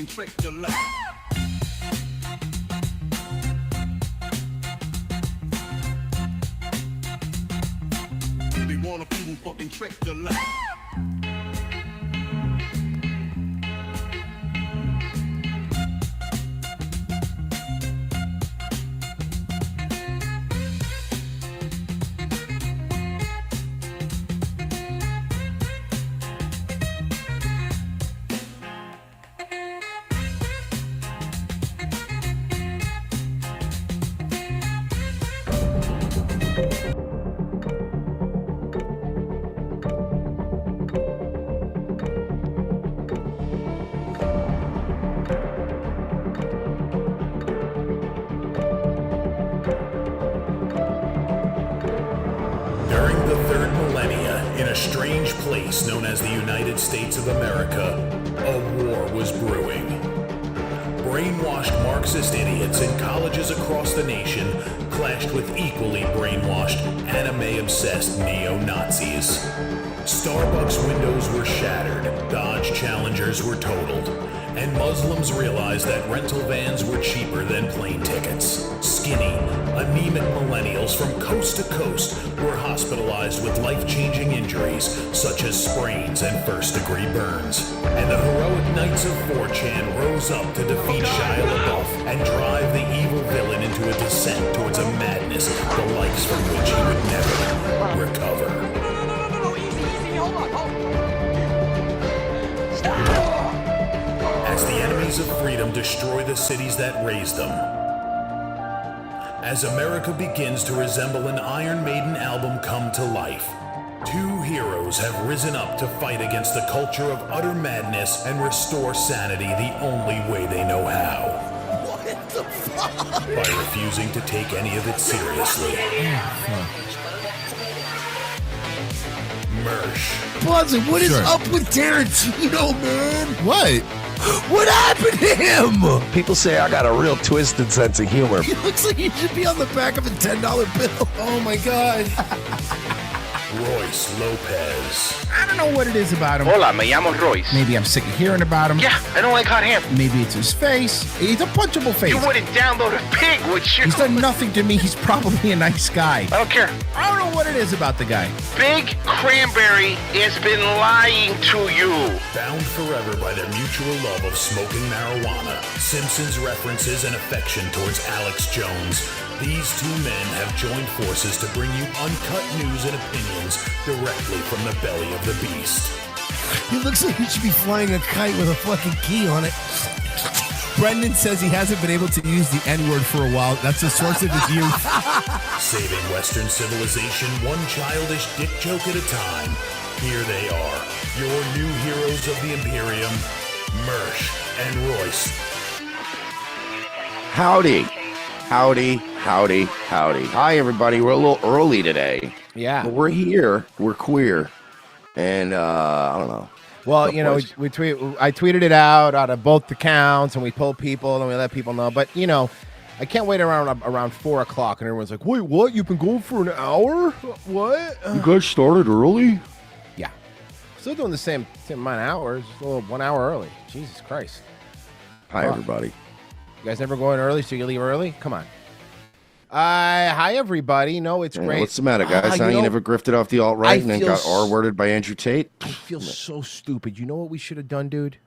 trick your luck. They wanna fucking trick your luck. Place known as the United States of America, a war was brewing. Brainwashed Marxist idiots in colleges across the nation clashed with equally brainwashed, anime-obsessed neo-Nazis. Starbucks windows were shattered, Dodge Challengers were totaled, and Muslims realized that rental vans were cheaper than plane tickets. Skinny, anemic millennials from coast to coast were hospitalized with life-changing injuries such as sprains and first-degree burns. And the heroic knights of 4chan rose up to defeat Shia LaBeouf and drive the evil villain into a descent towards a madness the likes from which he would never recover. No, easy, hold on. Stop! As the enemies of freedom destroy the cities that raised them, as America begins to resemble an Iron Maiden album come to life, two heroes have risen up to fight against the culture of utter madness and restore sanity the only way they know how. What the fuck? By refusing to take any of it seriously. Mersh. Buzzy, what is up with Tarantino, man? What? What happened to him? People say I got a real twisted sense of humor. He looks like he should be on the back of a $10 bill. Oh my God. Royce Lopez. I don't know what it is about him. Hola, me llamo Royce. Maybe I'm sick of hearing about him. Yeah, I don't like hot hair. Maybe it's his face. He's a punchable face. You wouldn't download a pig, would you? He's done nothing to me. He's probably a nice guy. I don't care. I don't know what it is about the guy. Big Cranberry has been lying to you. Bound forever by their mutual love of smoking marijuana, Simpsons references and affection towards Alex Jones, these two men have joined forces to bring you uncut news and opinions directly from the belly of the beast. He looks like he should be flying a kite with a fucking key on it. Brendan says he hasn't been able to use the N-word for a while. That's the source of his youth. Saving Western civilization one childish dick joke at a time. Here they are, your new heroes of the Imperium, Mersh and Royce. Howdy. Hi, everybody. We're a little early today. Yeah. But we're here. We're queer. And, I don't know. Well, you know, I tweeted it out of both accounts, and we told people, and we let people know. But, you know, I can't wait around 4 o'clock, and everyone's like, wait, what? You've been going for an hour? What? You guys started early? Yeah. Still doing the same amount of hours, just a little 1 hour early. Jesus Christ. Hi, everybody. You guys never going early, so you leave early? Come on. Hi, everybody. No, it's great. What's the matter, guys? You never grifted off the alt-right and then got R-worded by Andrew Tate? I feel so stupid. You know what we should have done, dude?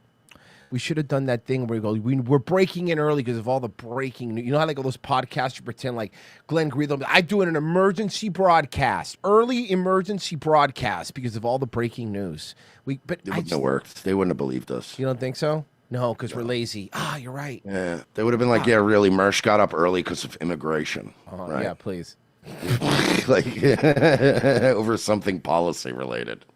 We should have done that thing where we're breaking in early because of all the breaking news. You know how like all those podcasts pretend like Glenn Greenwald, I do an emergency broadcast, early emergency broadcast because of all the breaking news. It wouldn't have worked. They wouldn't have believed us. You don't think so? No, because we're lazy. You're right. Yeah, they would have been like, yeah, really, Mersh got up early because of immigration. Right? Yeah, please. Like, over something policy related.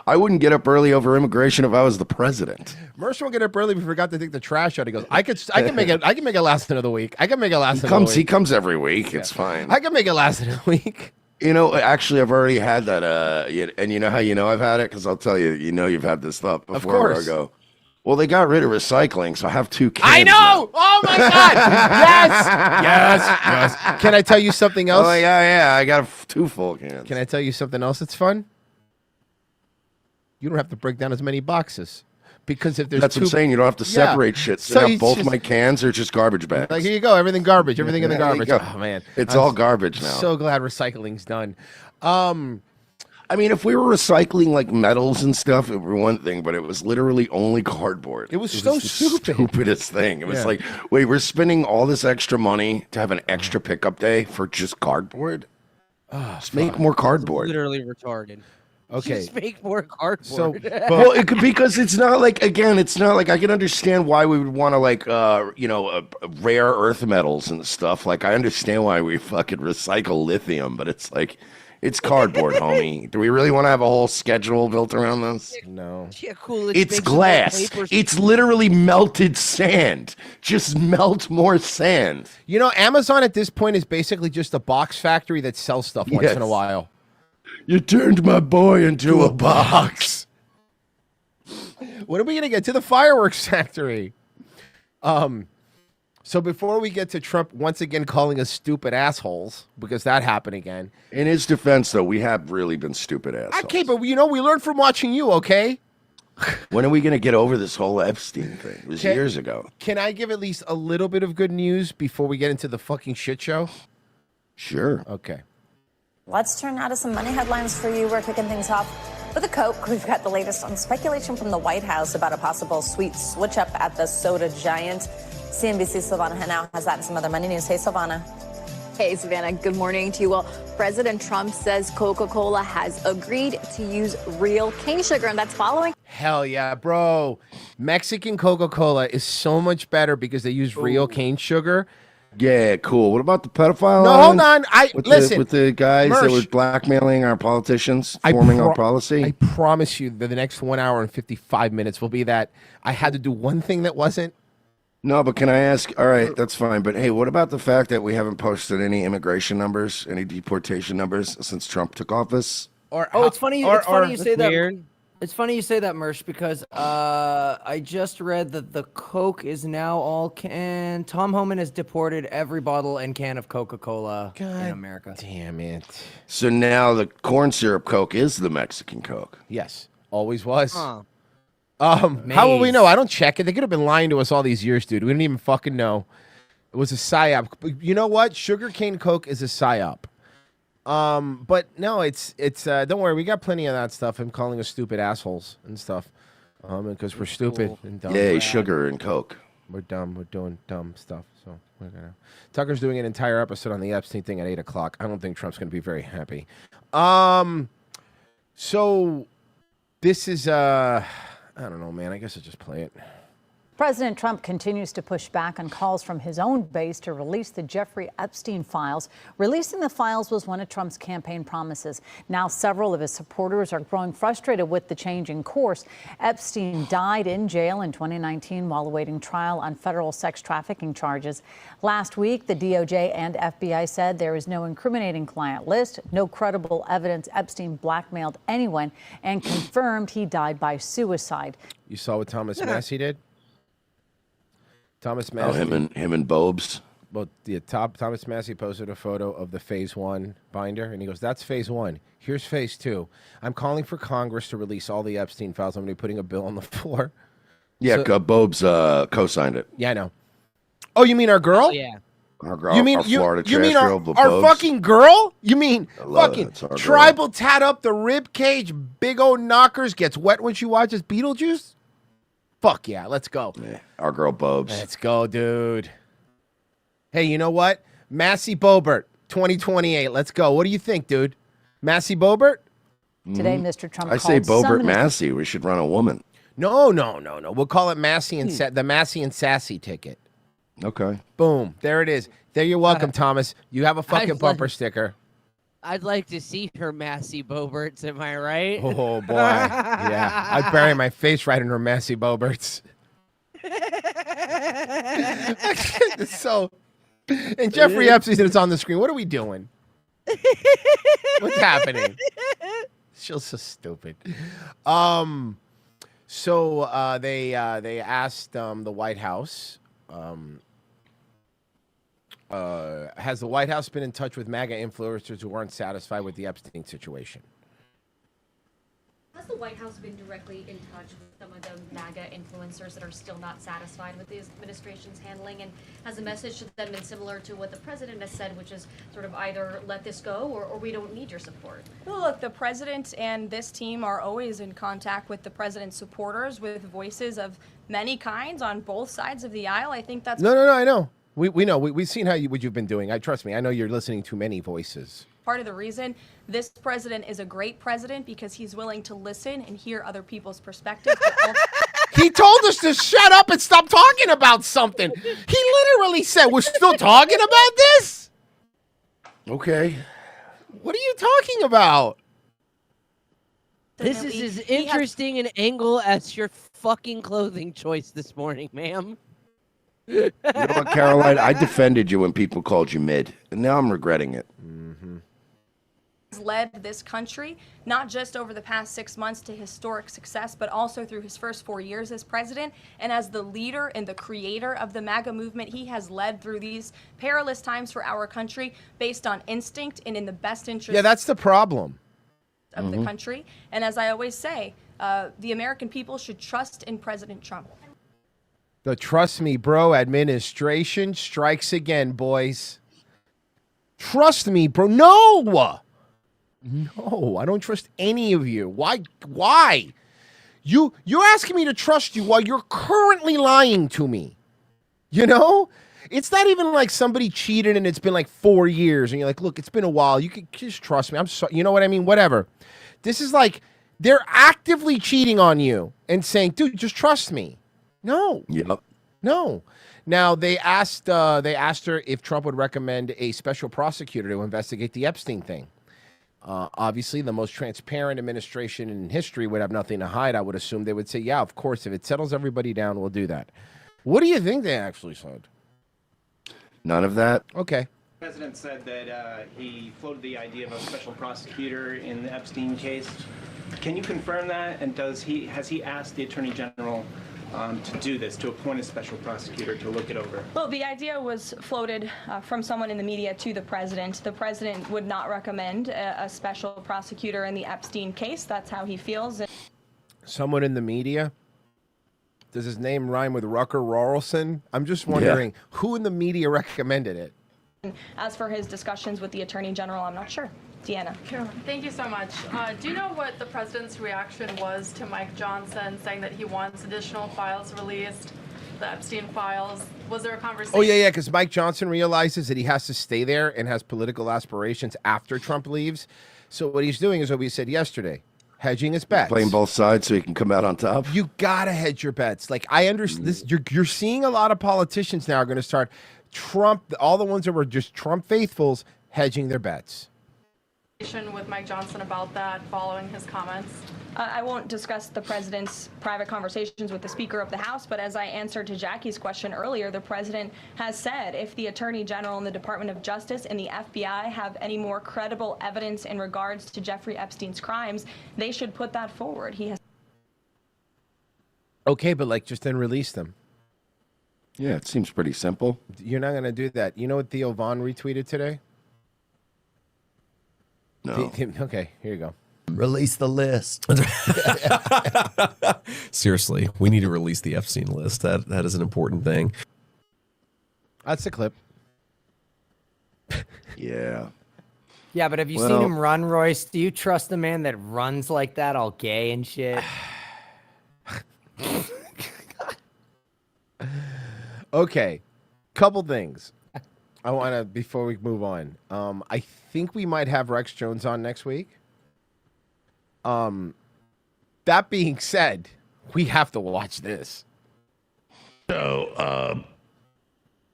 I wouldn't get up early over immigration if I was the president. Mersh won't get up early if we forgot to take the trash out. He goes, I can make it last another week. I can make it last another week. He comes every week. Yeah. It's fine. I can make it last another week. You know, actually, I've already had that. And you know how you know I've had it? Because I'll tell you, you've had this stuff before. Of course. I go, well, they got rid of recycling, so I have 2 cans. I know! Now. Oh, my God! Yes! Can I tell you something else? Oh, yeah. I got 2 full cans. Can I tell you something else that's fun? You don't have to break down as many boxes. because if there's That's two, what I'm saying. You don't have to Yeah. separate shit. So So you both just- my cans are just garbage bags. like here you go, everything garbage, everything in the There you garbage. go. Oh man, It's I'm all garbage now. So glad recycling's done. I mean, if we were recycling like metals and stuff, it would be one thing, but it was literally only cardboard. It was so the stupid. Stupidest thing. It was Yeah. like, wait, we're spending all this extra money to have an extra pickup day for just cardboard? Just make more cardboard. Literally retarded. Okay. Just make more cardboard. So, but, Well, it could, because it's not like, again, it's not like I can understand why we would want to like rare earth metals and stuff. Like I understand why we fucking recycle lithium, but it's like it's cardboard, homie. Do we really want to have a whole schedule built around this? no. yeah, cool. It's glass. It's literally melted sand. Just melt more sand. You know, Amazon at this point is basically just a box factory that sells stuff once in a Yes. while. You turned my boy into a box. When are we gonna get to the fireworks factory? So before we get to Trump once again calling us stupid assholes, because that happened again. In his defense, though, we have really been stupid assholes. Okay, but you know, we learned from watching you, okay? When are we going to get over this whole Epstein thing? It was Okay. years ago. Can I give at least a little bit of good news before we get into the fucking shit show? Sure. Okay. Let's turn now to some money headlines for you. We're kicking things off with a Coke. We've got the latest on speculation from the White House about a possible sweet switch up at the soda giant. CNBC's Silvana Henao has that and some other money news. Hey, Silvana. Hey, Savannah. Good morning to you. Well, President Trump says Coca-Cola has agreed to use real cane sugar, and that's following. Hell yeah, bro. Mexican Coca-Cola is so much better because they use real cane sugar. Yeah, cool. What about the pedophile? No, hold on. Listen. With the guys that Mersh. were blackmailing our politicians, forming our policy. I promise you that the next 1 hour and 55 minutes will be that I had to do one thing that wasn't. No, but can I ask? All right, that's fine. But hey, what about the fact that we haven't posted any immigration numbers, any deportation numbers since Trump took office? Or It's funny. It's funny you say that. Weird. It's funny you say that, Mersh, because I just read that the Coke is now all can. Tom Homan has deported every bottle and can of Coca-Cola in America. Damn it. So now the corn syrup Coke is the Mexican Coke. Yes, always was. Huh. How will we know? I don't check it. They could have been lying to us all these years, dude. We didn't even fucking know. It was a psyop. You know what? Sugarcane Coke is a psyop. But no, it's don't worry, we got plenty of that stuff. I'm calling us stupid assholes and stuff. Because we're stupid and dumb. Yay, sugar and Coke. We're dumb. We're doing dumb stuff. So we're gonna. Tucker's doing an entire episode on the Epstein thing at 8:00. I don't think Trump's gonna be very happy. So this is I don't know, man. I guess I'll just play it. President Trump continues to push back on calls from his own base to release the Jeffrey Epstein files. Releasing the files was one of Trump's campaign promises. Now, several of his supporters are growing frustrated with the change in course. Epstein died in jail in 2019 while awaiting trial on federal sex trafficking charges. Last week, the DOJ and FBI said there is no incriminating client list, no credible evidence Epstein blackmailed anyone, and confirmed he died by suicide. You saw what Thomas Massey did? Thomas Oh, Massey. him and Bobes. Well, Thomas Massey posted a photo of the Phase 1 binder, and he goes, "That's Phase 1. Here's Phase 2. I'm calling for Congress to release all the Epstein files. I'm going to be putting a bill on the floor." Yeah, So- Bobes co-signed it. Yeah, I know. Oh, you mean our girl? Yeah. Our girl, You mean our Florida you trash mean our, girl, the our Bobes. fucking girl? You mean love it. fucking It's our girl. tribal tat up the rib cage, big old knockers, gets wet when she watches Beetlejuice? Fuck yeah, let's go. Yeah, our girl Bobes. Let's go, dude. Hey, you know what? Massey Bobert, 2028. Let's go. What do you think, dude? Massey Bobert? Today, Mr. Trump I say called some Bobert of his- Massey. We should run a woman. No. We'll call it Massey and the Massey and Sassy ticket. Okay. Boom. There it is. There you're welcome, Thomas. You have a fucking I'd bumper like- sticker. I'd like to see her Massey Boberts, am I right? Oh, boy. Yeah. I'd bury my face right in her Massey Boberts. So, and Jeffrey Epstein is on the screen. What are we doing? What's happening? She's so stupid. So they asked the White House. Has the White House been in touch with MAGA influencers who weren't satisfied with the Epstein situation? Has the White House been directly in touch with some of the MAGA influencers that are still not satisfied with the administration's handling? And has the message to them been similar to what the president has said, which is sort of either let this go or we don't need your support? Well, look, the president and this team are always in contact with the president's supporters, with voices of many kinds on both sides of the aisle. I think that's No, I know. We know. We've seen what you've been doing. Trust me. I know you're listening to many voices. part of the reason this president is a great president, because he's willing to listen and hear other people's perspectives. He told us to shut up and stop talking about something. He literally said, we're still talking about this? Okay. What are you talking about? This is as interesting an angle as your fucking clothing choice this morning, ma'am. You know what, Caroline? I defended you when people called you mid, and now I'm regretting it. Led this country, not just over the past 6 months to historic success, but also through his first 4 years as president. And as the leader and the creator of the MAGA movement, he has led through these perilous times for our country based on instinct and in the best interest Yeah, that's the problem. of the country. And as I always say, the American people should trust in President Trump. The trust me, bro, administration strikes again, boys. Trust me, bro. No, I don't trust any of you. Why? You're asking me to trust you while you're currently lying to me. You know? It's not even like somebody cheated and it's been like 4 years and you're like, look, it's been a while. You can just trust me. I'm sorry. You know what I mean? Whatever. This is like they're actively cheating on you and saying, dude, just trust me. No. Yep. No. Now, they asked her if Trump would recommend a special prosecutor to investigate the Epstein thing. Obviously, the most transparent administration in history would have nothing to hide. I would assume they would say, yeah, of course, if it settles everybody down, we'll do that. What do you think they actually said? None of that. Okay. The president said that he floated the idea of a special prosecutor in the Epstein case. Can you confirm that? And has he asked the Attorney General to do this, to appoint a special prosecutor to look it over? Well, the idea was floated from someone in the media to the president. The president would not recommend a special prosecutor in the Epstein case. That's how he feels. Someone in the media? Does his name rhyme with Rucker Rorelson? I'm just wondering who in the media recommended it. As for his discussions with the Attorney General, I'm not sure. Deanna. Carolyn, thank you so much. Do you know what the president's reaction was to Mike Johnson saying that he wants additional files released, the Epstein files? Was there a conversation? Oh, yeah, because Mike Johnson realizes that he has to stay there and has political aspirations after Trump leaves. So what he's doing is what we said yesterday, hedging his bets. Playing both sides so he can come out on top. You got to hedge your bets. Like, I understand this. You're seeing a lot of politicians now are going to start Trump, all the ones that were just Trump faithfuls, hedging their bets. With Mike Johnson about that following his comments? I won't discuss the president's private conversations with the Speaker of the House, but as I answered to Jackie's question earlier, the president has said if the Attorney General and the Department of Justice and the FBI have any more credible evidence in regards to Jeffrey Epstein's crimes, they should put that forward. He has. Okay, but like just then release them. Yeah, it seems pretty simple. You're not going to do that. You know what Theo Vaughn retweeted today? No. Okay, here you go. Release the list. Seriously, we need to release the Epstein list. That is an important thing. That's the clip. Yeah. Yeah, but have you seen him run, Royce? Do you trust a man that runs like that, all gay and shit? Okay, couple things. I want to, before we move on, I think we might have Rex Jones on next week. That being said, we have to watch this. So,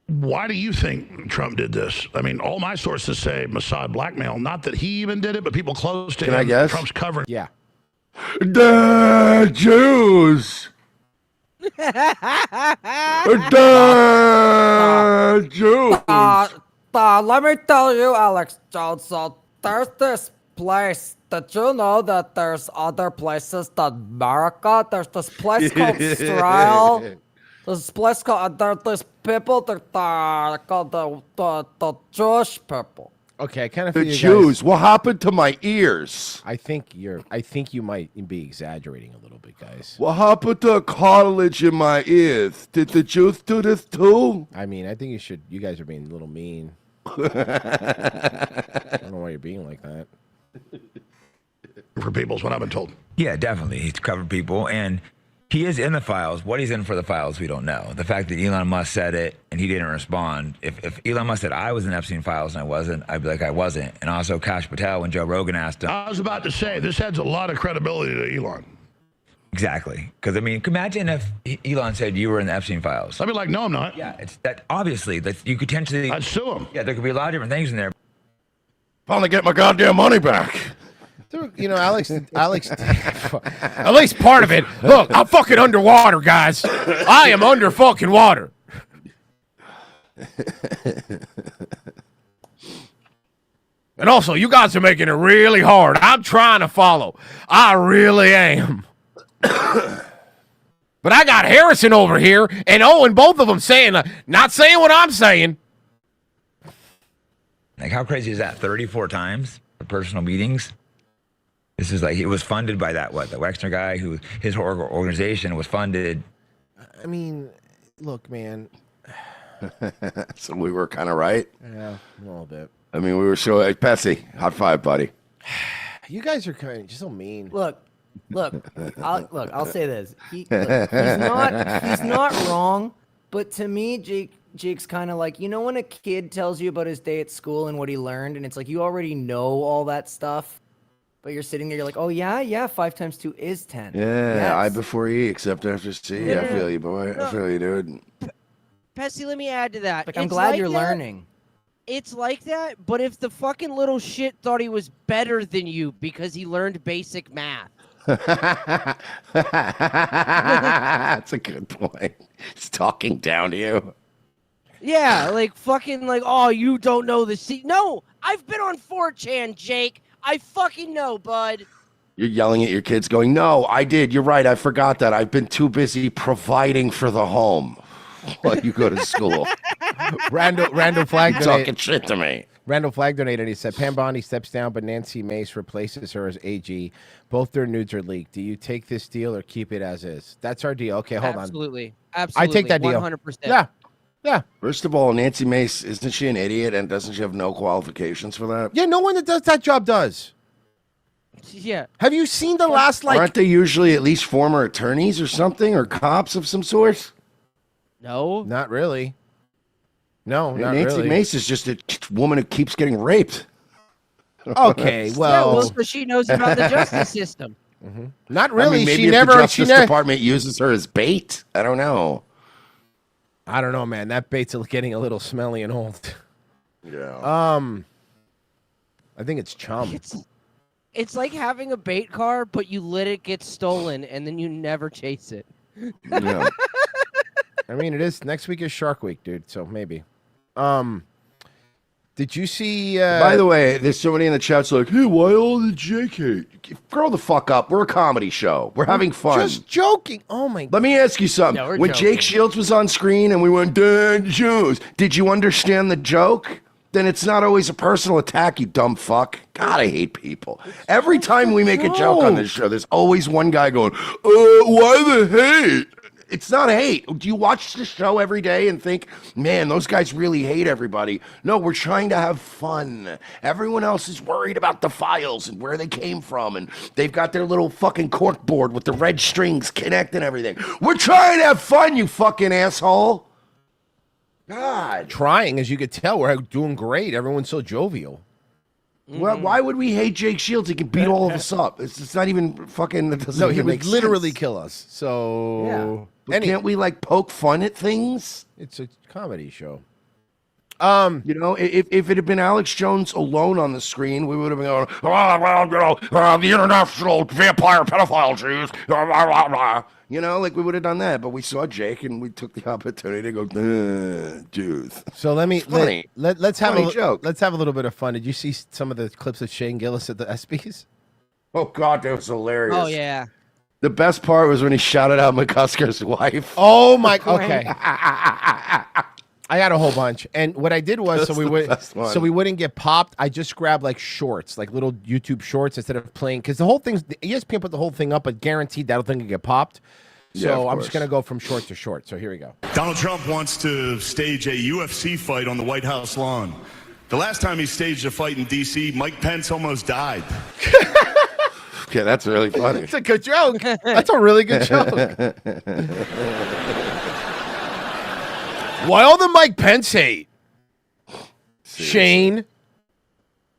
why do you think Trump did this? I mean, all my sources say Mossad blackmail. Not that he even did it, but people close to him. Can I guess? Trump's covering. Yeah. The Jews. The Jews. Let me tell you, Alex Jones, there's this place. Did you know that there's other places than America? There's this place called Israel. There's this place called, there's people that are called the Jewish people. Okay, I kind of The feel you Jews. guys- What happened to my ears? I think you might be exaggerating a little bit, guys. What happened to cartilage in my ears? Did the Jews do this too? I mean, I think you guys are being a little mean. I don't know why you're being like that. For people is what I've been told. Yeah, definitely. He's covered people, and he is in the files. What he's in for the files, we don't know. The fact that Elon Musk said it and he didn't respond. If Elon Musk said I was in Epstein files and I wasn't, I'd be like I wasn't. And also Kash Patel, when Joe Rogan asked him. I was about to say, this adds a lot of credibility to Elon. Exactly. Because, I mean, imagine if Elon said you were in the Epstein files. I'd be like, no, I'm not. Yeah, it's that obviously that you could potentially. I'd sue him. Yeah, there could be a lot of different things in there. Finally get my goddamn money back. You know, Alex, at least part of it. Look, I'm fucking underwater, guys. I am under fucking water. And also, you guys are making it really hard. I'm trying to follow. I really am. But I got Harrison over here and Owen, both of them saying, not saying what I'm saying. Like, how crazy is that? 34 times for personal meetings. This is like, it was funded by that, the Wexner guy who, his organization was funded. I mean, look, man. So we were kind of right. Yeah, a little bit. I mean, we were so. Hey, Pessy, high five, buddy. You guys are kind of just so mean. Look, I'll say this. He's not wrong, but to me, Jake's kind of like, you know, when a kid tells you about his day at school and what he learned, and it's like you already know all that stuff, but you're sitting there, you're like, oh yeah, 5 times 2 is 10. Yeah, Yes. I before E, except after C. Yeah. I feel you, boy. I feel you, dude. Pessy, let me add to that. Like, I'm It's glad like you're that. learning. It's like that, but if the fucking little shit thought he was better than you because he learned basic math. That's a good point. He's talking down to you. Yeah, like fucking like, oh, you don't know the C. No, I've been on 4chan, Jake. I fucking know, bud. You're yelling at your kids, going, "No, I did. You're right. I forgot that. I've been too busy providing for the home while you go to school." Randall Flag You're talking shit to me. Randall Flag donated. He said, Pam Bondi steps down, but Nancy Mace replaces her as AG. Both their nudes are leaked. Do you take this deal or keep it as is? That's our deal. Okay, hold on. Absolutely. I take that deal. 100%. Yeah. Yeah. First of all, Nancy Mace, isn't she an idiot and doesn't she have no qualifications for that? Yeah, no one that does that job does. Yeah. Have you seen the last, like... Aren't they usually at least former attorneys or something, or cops of some sort? No. Not really. No, not Nancy really. Mace is just a woman who keeps getting raped. Okay, Yeah, well... well, so she knows about the justice system. Not really. I mean, maybe she if never... the Justice Department uses her as bait. I don't know. I don't know, man. That bait's getting a little smelly and old. Yeah. I think it's chum. It's like having a bait car, but you let it get stolen and then you never chase it. Yeah. I mean, it is. Next week is Shark Week, dude. So maybe. Did you see? By the way, there's somebody in the chat's like, "Hey, why all the JK? Grow the fuck up. We're a comedy show. We're having fun." Just joking. Oh my. Let me ask you something. Yeah, we're when joking. Jake Shields was on screen and we went, "Dan Jones," did you understand the joke? Then it's not always a personal attack, you dumb fuck. God, I hate people. Every time we make a joke on this show, there's always one guy going, "Why the hate?" It's not hate. Do you watch the show every day and think, man, those guys really hate everybody? No, we're trying to have fun. Everyone else is worried about the files and where they came from, and they've got their little fucking cork board with the red strings connecting everything. We're trying to have fun, you fucking asshole. God. Trying, as you could tell, we're doing great. Everyone's so jovial. Well, why would we hate Jake Shields? He can beat all of us up. It's not even fucking. It doesn't No, he even would make literally sense. kill us. So Yeah. But can't we like poke fun at things? It's a comedy show. You know, if it had been Alex Jones alone on the screen, we would have been going, well, you know, the international vampire pedophile Jews. You know, like we would have done that. But we saw Jake and we took the opportunity to go, Jews. So let me It's funny. let's have Funny a joke. let's have a little bit of fun. Did you see some of the clips of Shane Gillis at the ESPYs? Oh God, that was hilarious. Oh, yeah. The best part was when he shouted out McCusker's wife. Oh my. Okay. I got a whole bunch, and what I did was That's the best one. so we wouldn't get popped. I just grabbed like shorts, like little YouTube shorts, instead of playing because the whole thing's ESPN put the whole thing up, but guaranteed that thing could get popped. Yeah, So of I'm just course. gonna go from short to short. So here we go. Donald Trump wants to stage a UFC fight on the White House lawn. The last time he staged a fight in D.C., Mike Pence almost died. Okay, that's really funny. It's a good joke. That's a really good joke. Why all the Mike Pence hate? Shane.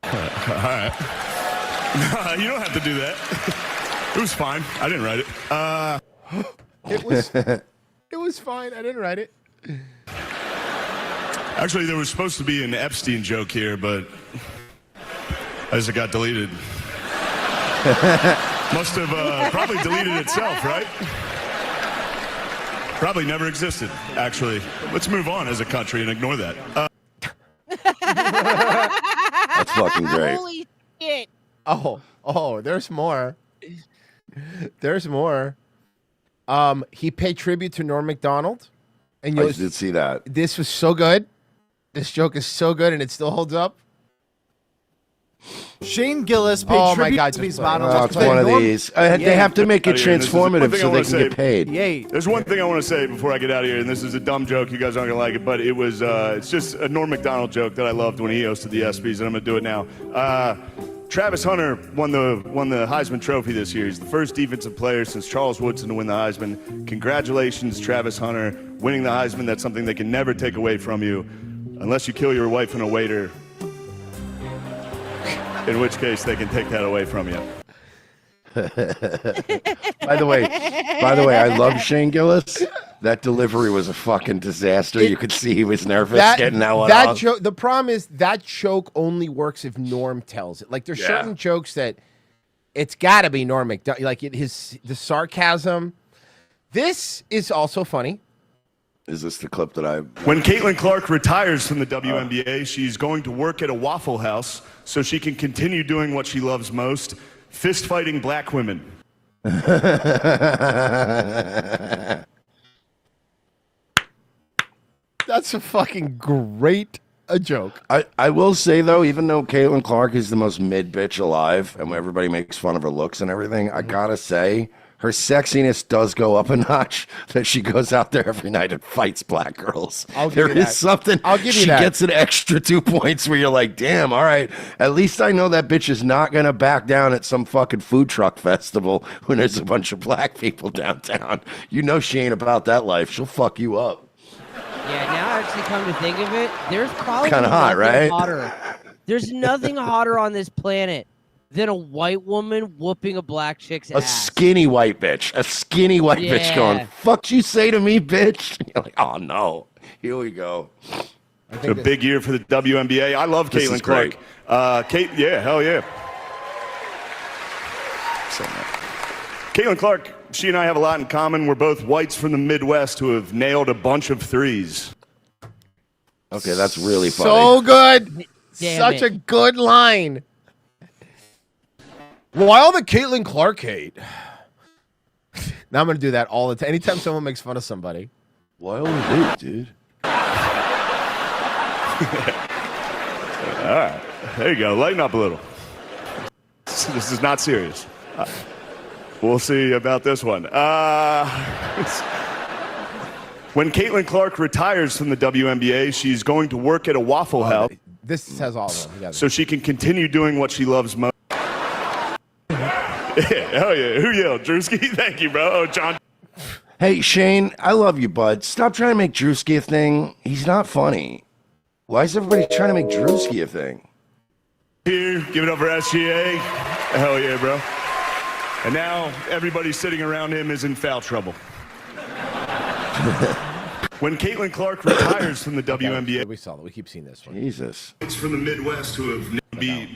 All right. You don't have to do that. It was fine. I didn't write it. It was fine. I didn't write it. Actually, there was supposed to be an Epstein joke here, but as it got deleted. Must have probably deleted itself, right? Probably never existed, actually. Let's move on as a country and ignore that. That's fucking great. Holy shit. Oh, there's more. There's more. He paid tribute to Norm Macdonald. And I did see that. This was so good. This joke is so good and it still holds up. Shane Gillis paid Oh my tribute God, to just his play it. model. Oh, it's one of these. They have to make it transformative so they can get paid. Yay. There's one thing I want to say before I get out of here, and this is a dumb joke. You guys aren't going to like it, but it was, it's just a Norm Macdonald joke that I loved when he hosted the ESPYs, and I'm going to do it now. Travis Hunter won the Heisman Trophy this year. He's the first defensive player since Charles Woodson to win the Heisman. Congratulations, Travis Hunter, winning the Heisman. That's something they can never take away from you, unless you kill your wife and a waiter. In which case, they can take that away from you. By the way, I love Shane Gillis. That delivery was a fucking disaster. You could see he was nervous getting that one off. joke. The problem is that joke only works if Norm tells it. Like there's certain jokes that it's got to be Norm Macdonald. Like the sarcasm. This is also funny. Is this the clip that I... When Caitlin Clark retires from the WNBA, she's going to work at a Waffle House so she can continue doing what she loves most, fist fighting black women. That's a fucking great joke. I will say, though, even though Caitlin Clark is the most mid bitch alive and everybody makes fun of her looks and everything, I gotta say, her sexiness does go up a notch that she goes out there every night and fights black girls. There is something. I'll give you she that. gets an extra 2 points where you're like, damn, all right. At least I know that bitch is not going to back down at some fucking food truck festival when there's a bunch of black people downtown. You know she ain't about that life. She'll fuck you up. Yeah, now I actually come to think of it, there's probably Kinda hot, nothing right? hotter. There's nothing hotter on this planet than a white woman whooping a black chick's A ass. skinny white bitch. A skinny white bitch Yeah. going, fuck you say to me, bitch? You're like, oh, no. Here we go. It's a big year for the WNBA. I love This Caitlin is great. Clark. Yeah, hell yeah. Caitlin Clark, she and I have a lot in common. We're both whites from the Midwest who have nailed a bunch of threes. Okay, that's really funny. So good. Damn Such it. a good line. Why all the Caitlin Clark hate? Now I'm going to do that all the time. Anytime someone makes fun of somebody. Why all the hate, dude? All right, there you go. Lighten up a little. This is not serious. We'll see about this one. When Caitlin Clark retires from the WNBA, she's going to work at a Waffle House. This has all of them. You got it. So she can continue doing what she loves most. Yeah, hell yeah. Who yelled? Drewski? Thank you, bro. Oh, John. Hey, Shane, I love you, bud. Stop trying to make Drewski a thing. He's not funny. Why is everybody trying to make Drewski a thing? Here, give it up for SGA. Hell yeah, bro. And now everybody sitting around him is in foul trouble. When Caitlin Clark retires from the WNBA, We saw that. We keep seeing this one. Jesus. it's from the Midwest who have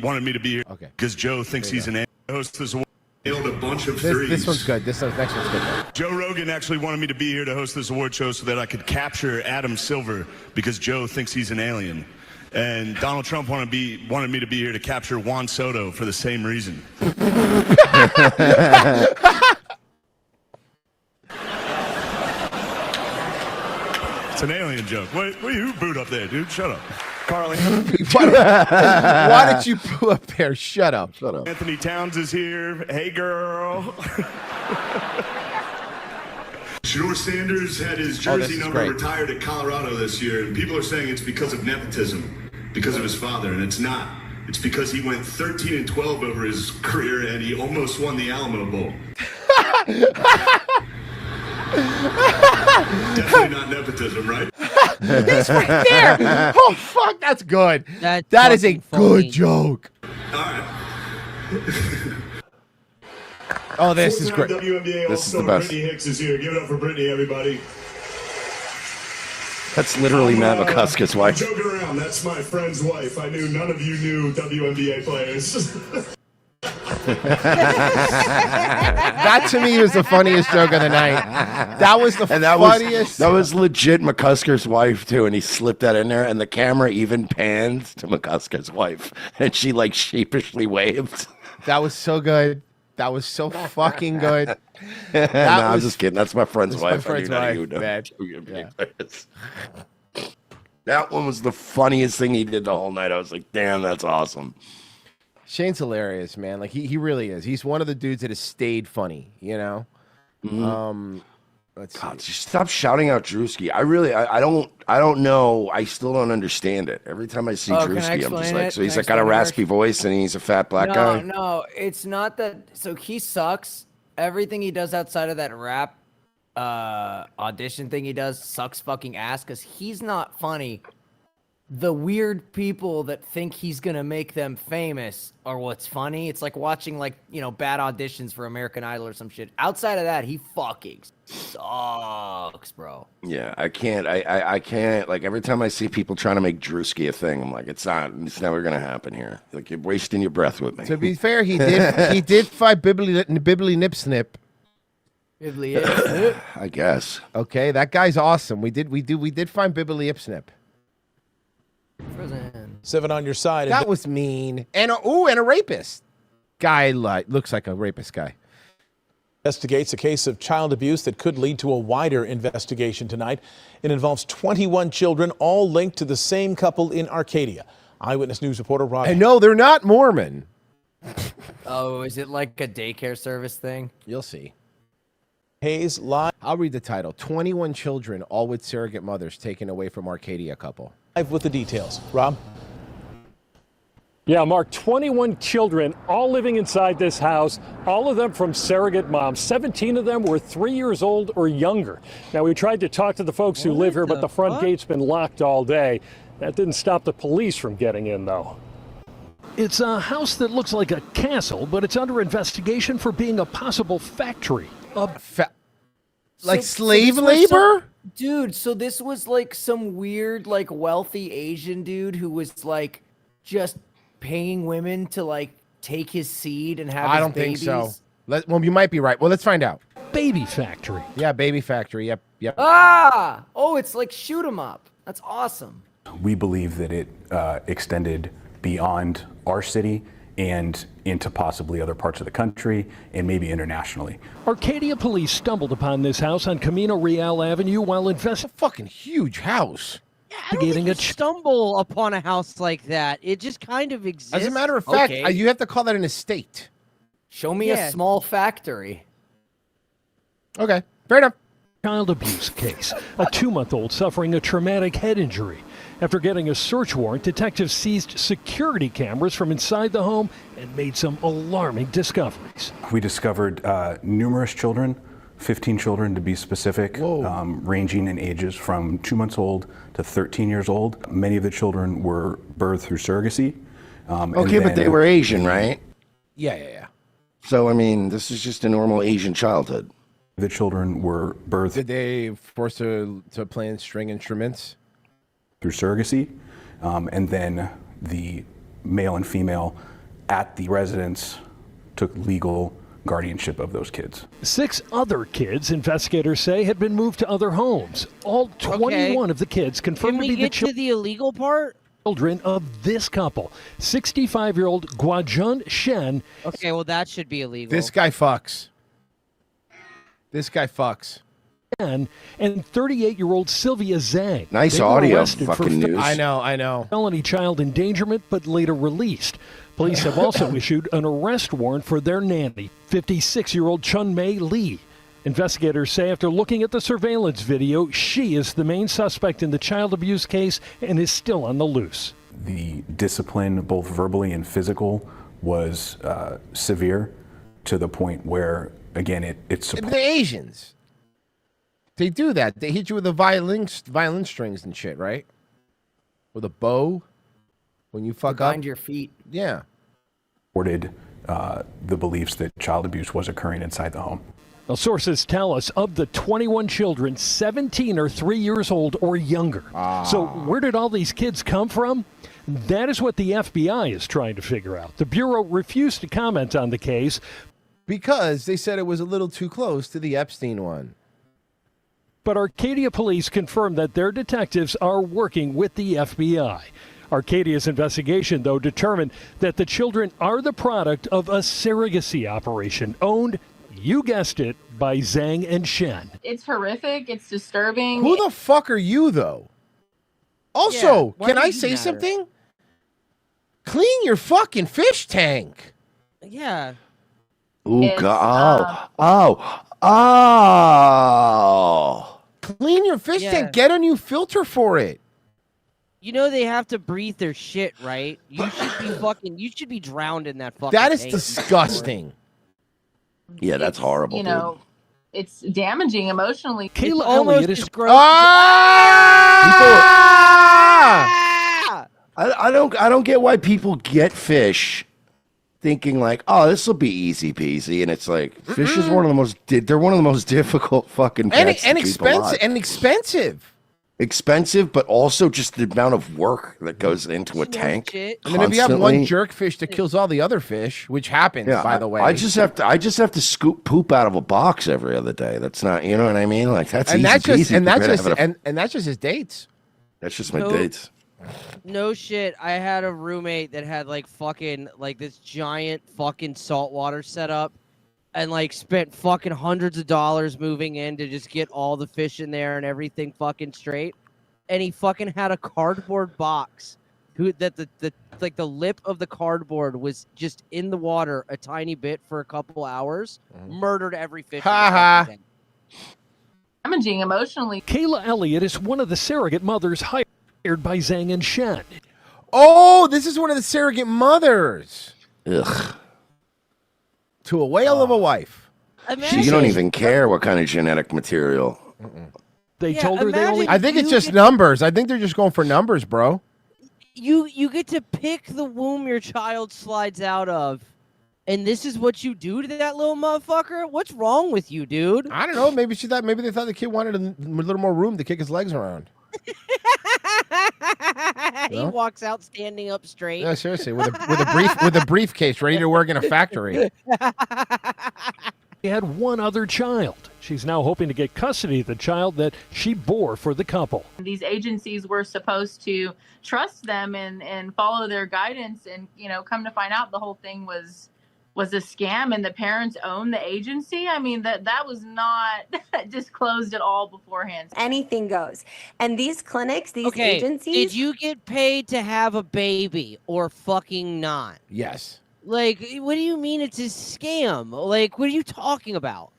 wanted me to be here because Joe thinks he's an host this award. Nailed a bunch of threes. This one's good. Next one's good. Though. Joe Rogan actually wanted me to be here to host this award show so that I could capture Adam Silver because Joe thinks he's an alien. And Donald Trump wanted me to be here to capture Juan Soto for the same reason. It's an alien joke. Wait, who booed up there, dude? Shut up. Carly. Why did you put up there? Shut up. Shut up. Anthony Towns is here. Hey, girl. Shador Sanders had his jersey number retired at Colorado this year, and people are saying it's because of nepotism, because of his father, and it's not. It's because he went 13-12 over his career, and he almost won the Alamo Bowl. Definitely not nepotism, right? He's right there. Oh, fuck. That's good. That is a good joke. All right. Oh, this is great. WNBA This is the All-Star best. Brittany Hicks is here. Give it up for Brittany, everybody. That's literally Matt McCuskey's I'm wife. joking around. That's my friend's wife. I knew none of you knew WNBA players. That to me was the funniest joke of the night. That was the funniest. That was legit McCuskey's wife too, and he slipped that in there, and the camera even panned to McCuskey's wife, and she like sheepishly waved. That was so good. That was so fucking good. I'm just kidding. That's my friend's That's wife. my friend's I knew wife, none man. of you WNBA players. That one was the funniest thing he did the whole night. I was like, damn, that's awesome. Shane's hilarious, man. Like he really is. He's one of the dudes that has stayed funny, you know? Let's God, just stop shouting out Drewski. I don't know. I still don't understand it. Every time I see Oh, can I Drewski, I'm just explain like, it? so he's Can I like got a explain it, raspy voice and he's a fat black guy. No, it's not that. So he sucks. Everything he does outside of that rap audition thing he does sucks fucking ass because he's not funny. The weird people that think he's gonna make them famous are what's funny. It's like watching bad auditions for American Idol or some shit. Outside of that, he fucking sucks, bro. Yeah, I can't. I can't. Like every time I see people trying to make Drewski a thing, I'm like, it's never gonna happen here. Like you're wasting your breath with me. To be fair, he did fight Bibbly Nipsnip. I guess. Okay, that guy's awesome. We did find Bibbly Nipsnip. 7 on your side. That was mean. And a rapist. Guy looks like a rapist guy. Investigates a case of child abuse that could lead to a wider investigation tonight. It involves 21 children, all linked to the same couple in Arcadia. Eyewitness News reporter Rob. And no, they're not Mormon. Oh, is it like a daycare service thing? You'll see. Hayes live. I'll read the title. 21 children, all with surrogate mothers, taken away from Arcadia couple. With the details. Rob? Yeah, Mark, 21 children all living inside this house, all of them from surrogate moms. 17 of them were 3 years old or younger. Now, we tried to talk to the folks who live here, but the front gate's been locked all day. That didn't stop the police from getting in, though. It's a house that looks like a castle, but it's under investigation for being a possible factory. Like So slave this was labor? Dude, so this was like some weird, like wealthy Asian dude who was like just paying women to like take his seed and have I his don't babies? think so. Well, you might be right. Well, let's find out. Baby factory. Yeah, baby factory. Yep. Ah! Oh, it's like shoot 'em up. That's awesome. We believe that it extended beyond our city and into possibly other parts of the country and maybe internationally. Arcadia police stumbled upon this house on Camino Real Avenue while investigating. Fucking huge house. I don't think you stumble upon a house like that. It just kind of exists. As a matter of fact, you have to call that an estate. Show me a small factory. Okay, fair enough. Child abuse case. A 2-month-old suffering a traumatic head injury. After getting a search warrant, detectives seized security cameras from inside the home and made some alarming discoveries. We discovered numerous children, 15 children to be specific, ranging in ages from 2 months old to 13 years old. Many of the children were birthed through surrogacy. Okay, but they were Asian, right? Yeah. So I mean, this is just a normal Asian childhood. The children were birthed. Did they force to play string instruments? Through surrogacy, and then the male and female at the residence took legal guardianship of those kids. 6 other kids, investigators say, had been moved to other homes. All 21 of the kids confirmed Can to we be the get to the illegal part? children of this couple. 65-year-old Guajun Shen. Okay, well, that should be illegal. This guy fucks. and 38-year-old Sylvia Zhang. Nice They were audio, arrested for fucking news. I know. felony child endangerment, but later released. Police have also issued an arrest warrant for their nanny, 56-year-old Chun Mei Lee. Investigators say after looking at the surveillance video, she is the main suspect in the child abuse case and is still on the loose. The discipline, both verbally and physical, was severe to the point where, again, it's They're Asians. They do that. They hit you with the violin strings and shit, right? With a bow when you fuck up. Behind your feet. Yeah. supported the beliefs that child abuse was occurring inside the home. Now, sources tell us of the 21 children, 17 are 3 years old or younger. So where did all these kids come from? That is what the FBI is trying to figure out. The Bureau refused to comment on the case because they said it was a little too close to the Epstein one. But Arcadia police confirmed that their detectives are working with the FBI. Arcadia's investigation, though, determined that the children are the product of a surrogacy operation owned, you guessed it, by Zhang and Shen. It's horrific. It's disturbing. Who the fuck are you, though? Also, why can do I you say matter? something? Clean your fucking fish tank. Yeah. Ooh, It's, God. Oh. Clean your fish Yeah. tank. Get a new filter for it. You know they have to breathe their shit, right? You should be you should be drowned in that fucking That is tank. disgusting. Yeah, that's horrible. You know, it's damaging emotionally. Kayla almost Elliott is as gross. I don't get why people get fish thinking like, oh, this will be easy peasy, and it's like fish is one of the most they're one of the most difficult fucking pets And to keep alive. expensive. Expensive, but also just the amount of work that goes into a tank. And then if you have one constantly. jerk fish that kills all the other fish, which happens, Yeah, by the way. I just have to scoop poop out of a box every other day. That's not, you know what I mean? Like that's and easy that's just peasy and that's compared to just having a- and that's just his dates. that's just my No. dates. No shit. I had a roommate that had like fucking like this giant fucking saltwater setup and like spent fucking hundreds of dollars moving in to just get all the fish in there and everything fucking straight. And he fucking had a cardboard box that the lip of the cardboard was just in the water a tiny bit for a couple hours. Murdered every fish. in the Ha ha. fucking tank. Damaging emotionally. Kayla Elliott is one of the surrogate mothers hired by Zhang and Shen. Oh, this is one of the surrogate mothers Ugh. to a whale of a wife. You don't even care what kind of genetic material. They Yeah, told her they only. imagine- I think it's You just get- numbers. I think they're just going for numbers, bro. You get to pick the womb your child slides out of. And this is what you do to that little motherfucker? What's wrong with you, dude? I don't know. Maybe they thought the kid wanted a little more room to kick his legs around. He No? walks out standing up straight. No, seriously, with a briefcase ready to work in a factory. She had one other child. She's now hoping to get custody of the child that she bore for the couple. These agencies were supposed to trust them and follow their guidance, and come to find out the whole thing was a scam, and the parents own the agency. I mean, that was not disclosed at all beforehand. Anything goes. And these clinics, these Okay, agencies. did you get paid to have a baby or fucking not? Yes. Like, what do you mean it's a scam? Like, what are you talking about?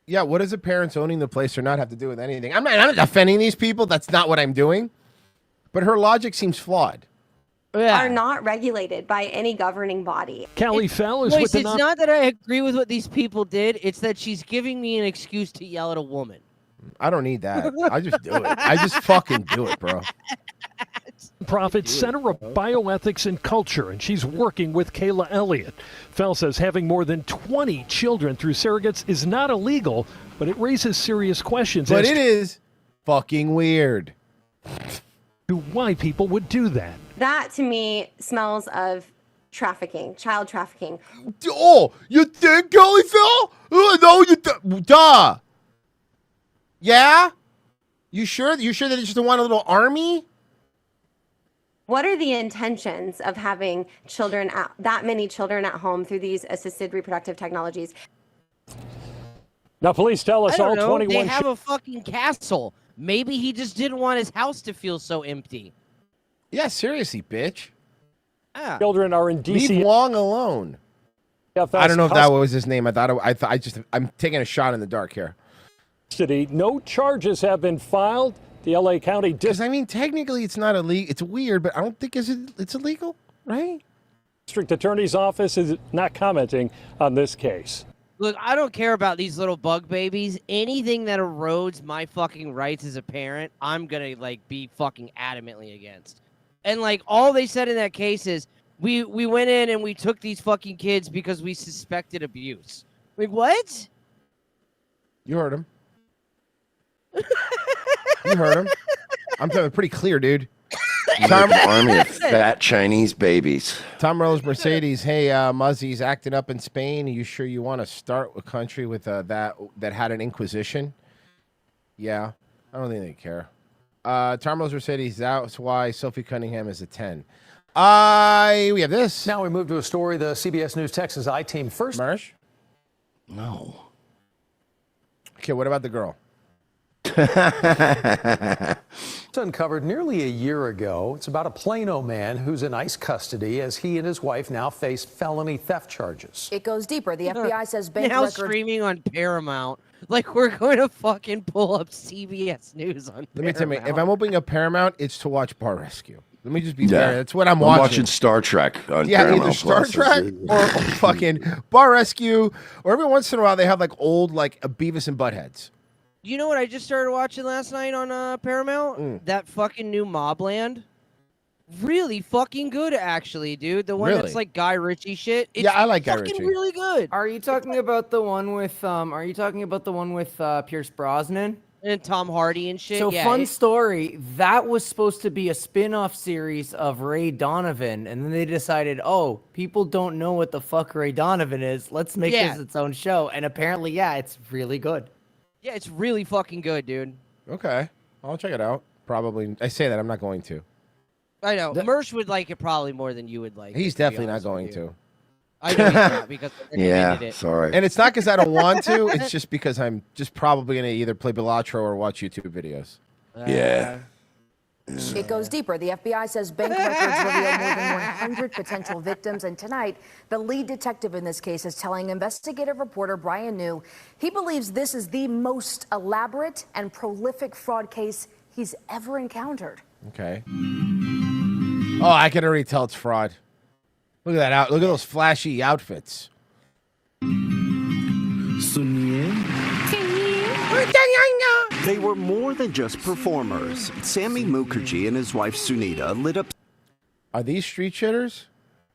Yeah, what does the parents owning the place or not have to do with anything? I'm not defending these people. That's not what I'm doing. But her logic seems flawed. Are not regulated by any governing body. Callie Fell is Boys, with the it's not that I agree with what these people did. It's that she's giving me an excuse to yell at a woman. I don't need that. I just do it. I just fucking do it, bro. Profit Center of Bioethics and Culture, and she's working with Kayla Elliott. Fell says having more than 20 children through surrogates is not illegal, but it raises serious questions But as it is fucking weird to why people would do that. That to me smells of trafficking, child trafficking. Oh, you think, Kelly Phil? No, duh. Yeah? You sure? You sure that they just want a little army? What are the intentions of having that many children at home through these assisted reproductive technologies? Now, police tell us I all don't know. 21 They have a fucking castle. Maybe he just didn't want his house to feel so empty. Yeah, seriously, bitch. Ah. children are in D.C. Leave Wong alone. I don't know if that was his name. I'm taking a shot in the dark here. City. No charges have been filed. The L.A. County Because I mean, technically, it's not illegal. It's weird, but I don't think it's illegal, right? District Attorney's Office is not commenting on this case. Look, I don't care about these little bug babies. Anything that erodes my fucking rights as a parent, I'm gonna be fucking adamantly against. And all they said in that case is we went in and we took these fucking kids because we suspected abuse. What? You heard him. You heard him. I'm telling you, pretty clear, dude. Army of fat Chinese babies. Tom Morello's Mercedes. Hey, Muzzy's acting up in Spain. Are you sure you want to start a country with that had an inquisition? Yeah, I don't think they care. Tom Morello's Mercedes. That's why Sophie Cunningham is a 10. We have this. Now we move to a story. The CBS News Texas I-Team first. Marsh? No. Okay, what about the girl? It's uncovered nearly a year ago. It's about a Plano man who's in ICE custody as he and his wife now face felony theft charges. It goes deeper. The FBI says bank Now records. streaming on Paramount. We're going to fucking pull up CBS News on Let me tell you, Paramount. if I'm opening up Paramount, it's to watch Bar Rescue. Let me just be Yeah. fair. That's what I'm watching watching. Star Trek on Yeah, Paramount either Star Plus. Trek or fucking Bar Rescue, or every once in a while they have old Beavis and Buttheads. You know what I just started watching last night on Paramount? That fucking new Mobland. Really fucking good, actually, dude. The one that's Really? Guy Ritchie shit. It's Yeah, I like Guy fucking Ritchie. really good. Are you talking about the one with Pierce Brosnan? And Tom Hardy and shit. So yeah, fun story. That was supposed to be a spin-off series of Ray Donovan, and then they decided, oh, people don't know what the fuck Ray Donovan is. Let's make Yeah. this its own show. And apparently, yeah, it's really good. Yeah, it's really fucking good, dude. Okay, I'll check it out. Probably. I say that I'm not going to. I know. Mersh would like it probably more than you would like. He's it, to be definitely not honest with going you. to. I know he's not because I recommended it. sorry. And it's not because I don't want to. It's just because I'm just probably going to either play Bilatro or watch YouTube videos. Yeah. It goes deeper. The FBI says bank records reveal more than 100 potential victims. And tonight, the lead detective in this case is telling investigative reporter Brian New he believes this is the most elaborate and prolific fraud case he's ever encountered. Okay. Oh, I can already tell it's fraud. Look at that out. Look at those flashy outfits. They were more than just performers. Sammy Mukherjee and his wife Sunita lit up. Are these street shitters?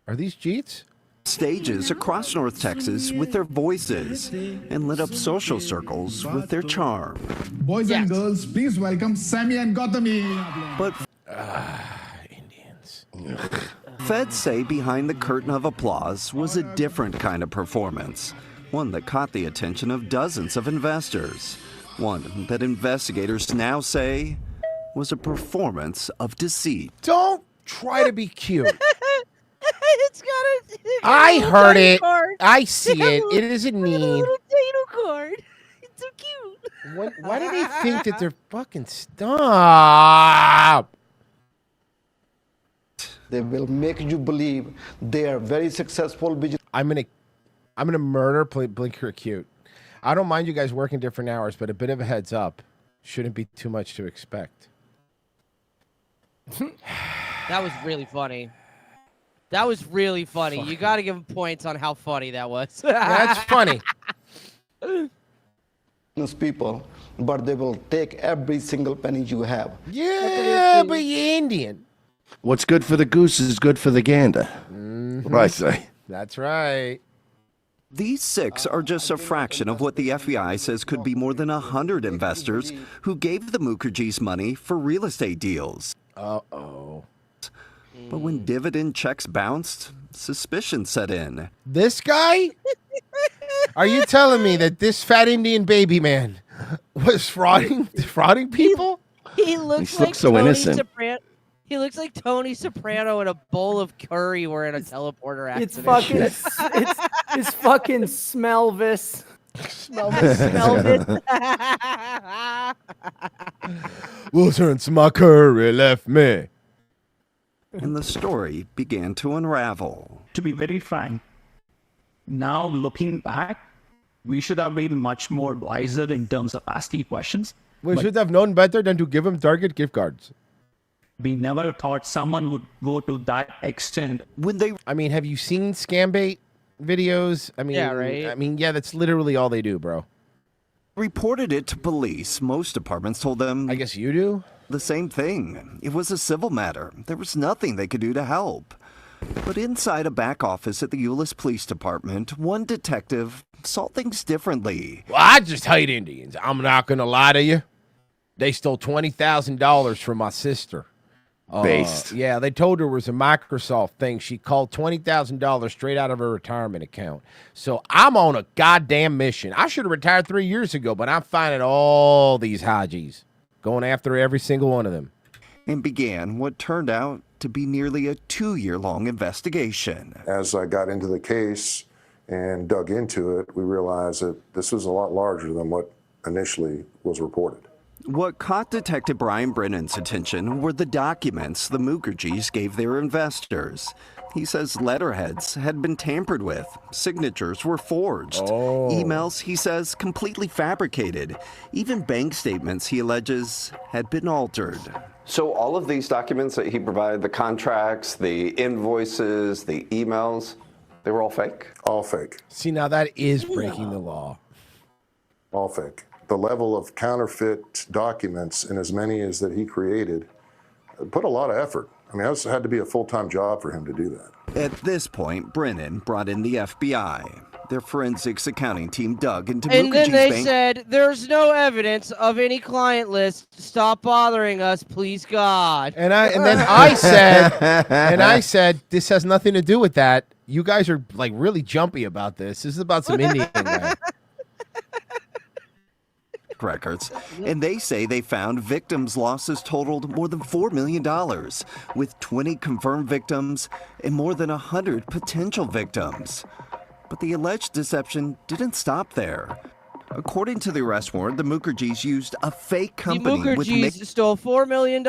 Are these Jeets? Stages across North Texas with their voices and lit up social circles with their charm. Boys and girls, please welcome Sammy and Gautami. But Indians. Feds say behind the curtain of applause was a different kind of performance, one that caught the attention of dozens of investors, one that investigators now say was a performance of deceit. Don't try to be cute. It's got a I little heard tiny it. card. I see It's got a it. little- It isn't it's got a need. little potato card. It's so cute. Why do they think that they're fucking stop? They will make you believe they are very successful business. I'm gonna murder Blink You're Cute. I don't mind you guys working different hours, but a bit of a heads up shouldn't be too much to expect. That was really funny. That was really funny. You got to give him points on how funny that was. That's funny. People, but they will take every single penny you have. Yeah, but you're Indian. What's good for the goose is good for the gander. What do I say? That's right. These 6 are just a fraction of what the FBI says could be more than 100 investors who gave the Mukherjees money for real estate deals. Uh-oh. But when dividend checks bounced, suspicion set in. This guy? Are you telling me that this fat Indian baby man was frauding people? He looks He like looks so Tony innocent. Soprano. He looks like Tony Soprano in a bowl of curry wearing a teleporter accident. It's fucking, it's fucking Smelvis. Smell this. Smell this. Since my curry left me. And the story began to unravel. To be very frank, now looking back, we should have been much more wiser in terms of asking questions. We But should have known better than to give him Target gift cards. we never thought someone would go to that extent. I mean, have you seen Scambait videos? I mean, Yeah, right? I mean, yeah, that's literally all they do, bro. Reported it to police. Most departments told them. I guess you do? The same thing. It was a civil matter. There was nothing they could do to help. But inside a back office at the Euless Police Department, one detective saw things differently. Well, I just hate Indians. I'm not going to lie to you. They stole $20,000 from my sister. Based. Yeah, they told her it was a Microsoft thing. She called $20,000 straight out of her retirement account. So I'm on a goddamn mission. I should have retired 3 years ago, but I'm finding all these Hajis, going after every single one of them. And began what turned out to be nearly a 2-year-long investigation. As I got into the case and dug into it, we realized that this was a lot larger than what initially was reported. What caught Detective Brian Brennan's attention were the documents the Mukherjees gave their investors. He says letterheads had been tampered with, signatures were forged, emails, he says, completely fabricated. Even bank statements, he alleges, had been altered. So all of these documents that he provided, the contracts, the invoices, the emails, they were all fake? All fake. See, now that is breaking the law. All fake. The level of counterfeit documents, and as many as that he created, put a lot of effort. I mean, it had to be a full-time job for him to do that. At this point, Brennan brought in the FBI. Their forensics accounting team dug into And then Mukherjee's they bank. said, there's no evidence of any client list. Stop bothering us, please God. And then I said, this has nothing to do with that. You guys are like really jumpy about this. This is about some Indian guy. Records, and they say they found victims' losses totaled more than $4 million, with 20 confirmed victims and more than 100 potential victims. But the alleged deception didn't stop there. According to the arrest warrant, the Mukherjees used a fake company the with Mukherjees stole $4 million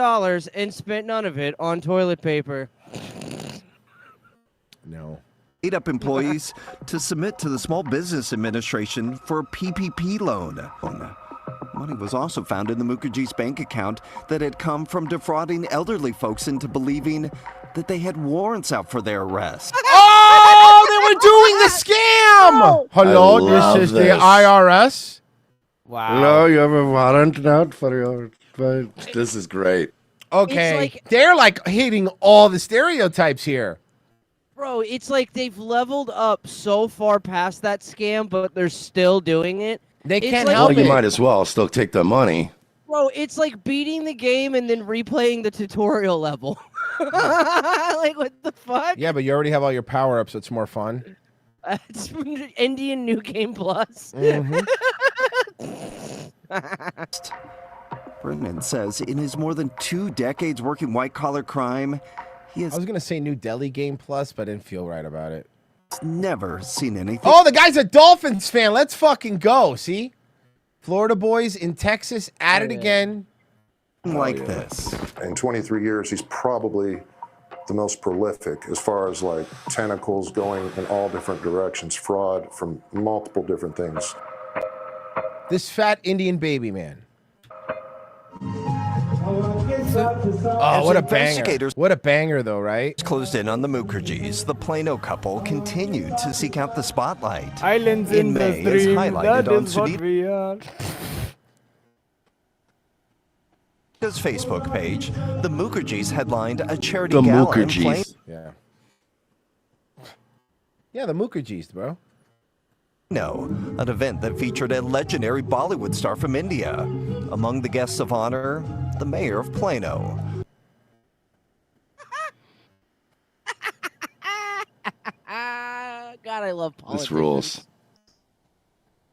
and spent none of it on toilet paper. No. made-up employees to submit to the Small Business Administration for a PPP loan. Money was also found in the Mukherjee's bank account that had come from defrauding elderly folks into believing that they had warrants out for their arrest. Oh, they were doing the scam! Hello, this is the IRS. Wow. Hello, you have a warrant out for your... This is great. Okay, they're like hitting all the stereotypes here. Bro, it's like they've leveled up so far past that scam, but they're still doing it. They can't Well, you might as well still take the money. Bro, it's like beating the game and then replaying the tutorial level. Like, what the fuck? Yeah, but you already have all your power-ups, so it's more fun. It's Indian New Game Plus. Brennan says in his more than 2 decades working white-collar crime, he has I was going to say New Delhi Game Plus, but I didn't feel right about it. never seen anything. Oh, the guy's a Dolphins fan. Let's fucking go. See? Florida boys in Texas at it again. Like this. In 23 years, he's probably the most prolific as far as like tentacles going in all different directions, fraud from multiple different things. This fat Indian baby man. Oh, what a banger. Investigators What a banger, though, right? closed in on the Mukherjees. The Plano couple continued to seek out the spotlight. Islands in the May, as stream, highlighted that on is what Sunita's we are. Facebook page, the Mukherjees headlined a charity The gala in Mukherjees. Plano. Yeah. Yeah, the Mukherjees, bro. No, an event that featured a legendary Bollywood star from India. Among the guests of honor, the mayor of Plano. God, I love politics. This rules.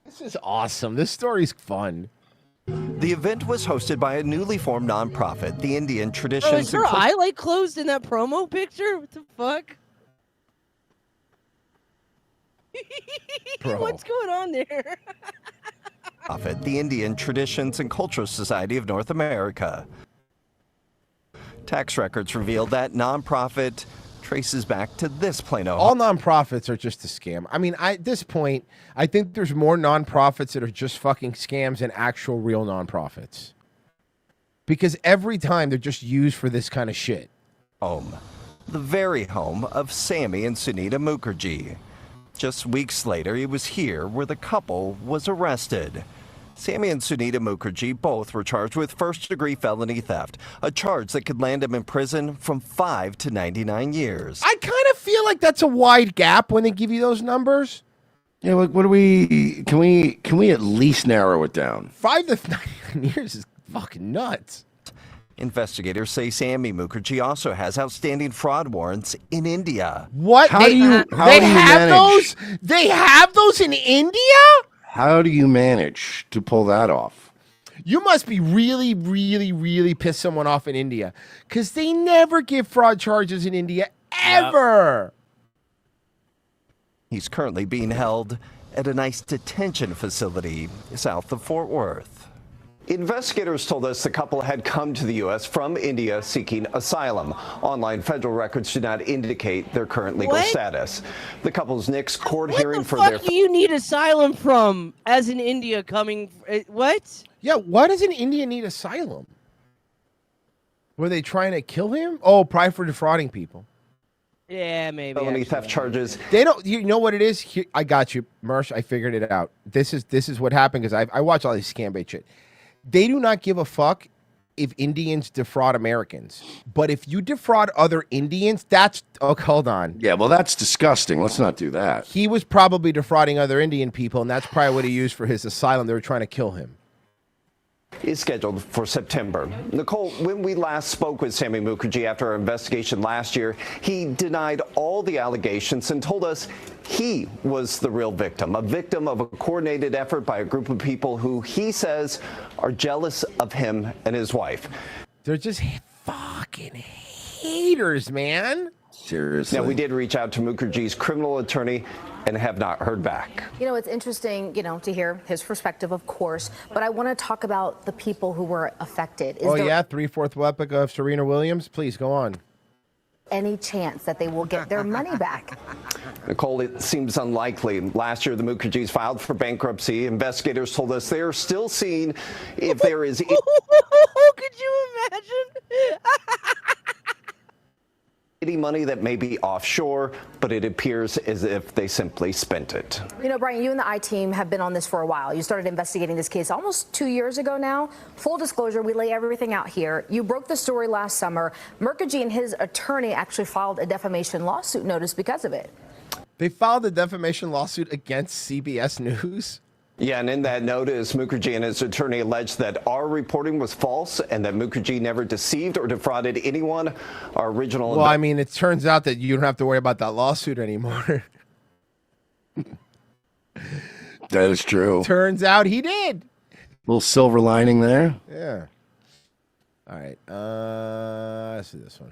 This is awesome. This story's fun. The event was hosted by a newly formed nonprofit, the Indian Bro, Traditions is her eye like closed in that promo picture? What the fuck? Bro. What's going on there? Nonprofit, the Indian Traditions and Cultural Society of North America. Tax records reveal that nonprofit traces back to this Plano. All nonprofits are just a scam. I mean, at this point, I think there's more nonprofits that are just fucking scams than actual real nonprofits. Because every time they're just used for this kind of shit. Home. The very home of Sammy and Sunita Mukherjee. Just weeks later, he was here where the couple was arrested. Sammy and Sunita Mukherjee both were charged with first-degree felony theft, a charge that could land them in prison from 5 to 99 years. I kind of feel like that's a wide gap when they give you those numbers. Yeah, like, what do we? Can we at least narrow it down? 5 to 99 years is fucking nuts. Investigators say Sammy Mukherjee also has outstanding fraud warrants in India. What? How do you have manage? those? They have those in India? How do you manage to pull that off? You must be really, really, really pissed someone off in India, because they never give fraud charges in India, ever. He's currently being held at an ICE detention facility south of Fort Worth. Investigators told us the couple had come to the U.S. from India seeking asylum. Online federal records do not indicate their current legal status. The couple's next court hearing for their... What do you need asylum from as in India coming... What? Yeah, why does an India need asylum? Were they trying to kill him? Oh, probably for defrauding people. Yeah, maybe. Felony theft charges. They don't. You know what it is? Here, I got you, Mersh. I figured it out. This is what happened because I watch all these scam bait shit. They do not give a fuck if Indians defraud Americans. But if you defraud other Indians, that's... Oh, hold on. Yeah, well, that's disgusting. Let's not do that. He was probably defrauding other Indian people, and that's probably what he used for his asylum. They were trying to kill him. Is scheduled for September. Nicole, when we last spoke with Sammy Mukherjee after our investigation last year, he denied all the allegations and told us he was the real victim, a victim of a coordinated effort by a group of people who he says are jealous of him and his wife. They're just fucking haters, man. Seriously. Now, we did reach out to Mukherjee's criminal attorney and have not heard back. You know, it's interesting, to hear his perspective, of course, but I want to talk about the people who were affected. Is there 3/4 epic of Serena Williams? Please go on. any chance that they will get their money back? Nicole, it seems unlikely. Last year, the Mukherjees filed for bankruptcy. Investigators told us they are still seeing if there is... Could you imagine? Any money that may be offshore, but it appears as if they simply spent it. You know, Brian, you and the I-Team have been on this for a while. You started investigating this case almost 2 years ago now. Full disclosure, we lay everything out here. You broke the story last summer. Mukherjee and his attorney actually filed a defamation lawsuit notice because of it. They filed a defamation lawsuit against CBS News? Yeah, and in that notice, Mukherjee and his attorney alleged that our reporting was false and that Mukherjee never deceived or defrauded anyone. Our original... Well, I mean, it turns out that you don't have to worry about that lawsuit anymore. That is true. Turns out he did. Little silver lining there. Yeah. All right. Let's do this one.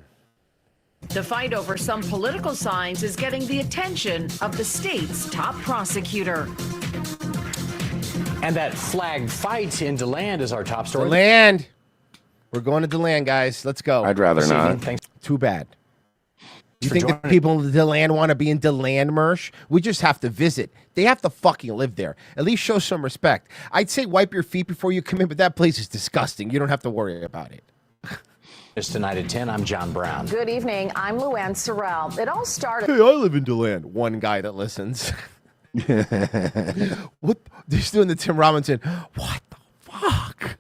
The fight over some political signs is getting the attention of the state's top prosecutor. And that flag fight in DeLand is our top story. DeLand. We're going to DeLand, guys. Let's go. I'd rather not. Too bad. You think the people in DeLand want to be in DeLand, Mersh? We just have to visit. They have to fucking live there. At least show some respect. I'd say wipe your feet before you come in, but that place is disgusting. You don't have to worry about it. It's tonight at 10. I'm John Brown. Good evening. I'm Luann Sorrell. It all started... Hey, I live in DeLand. One guy that listens. What? They're doing the Tim Robinson. What the fuck?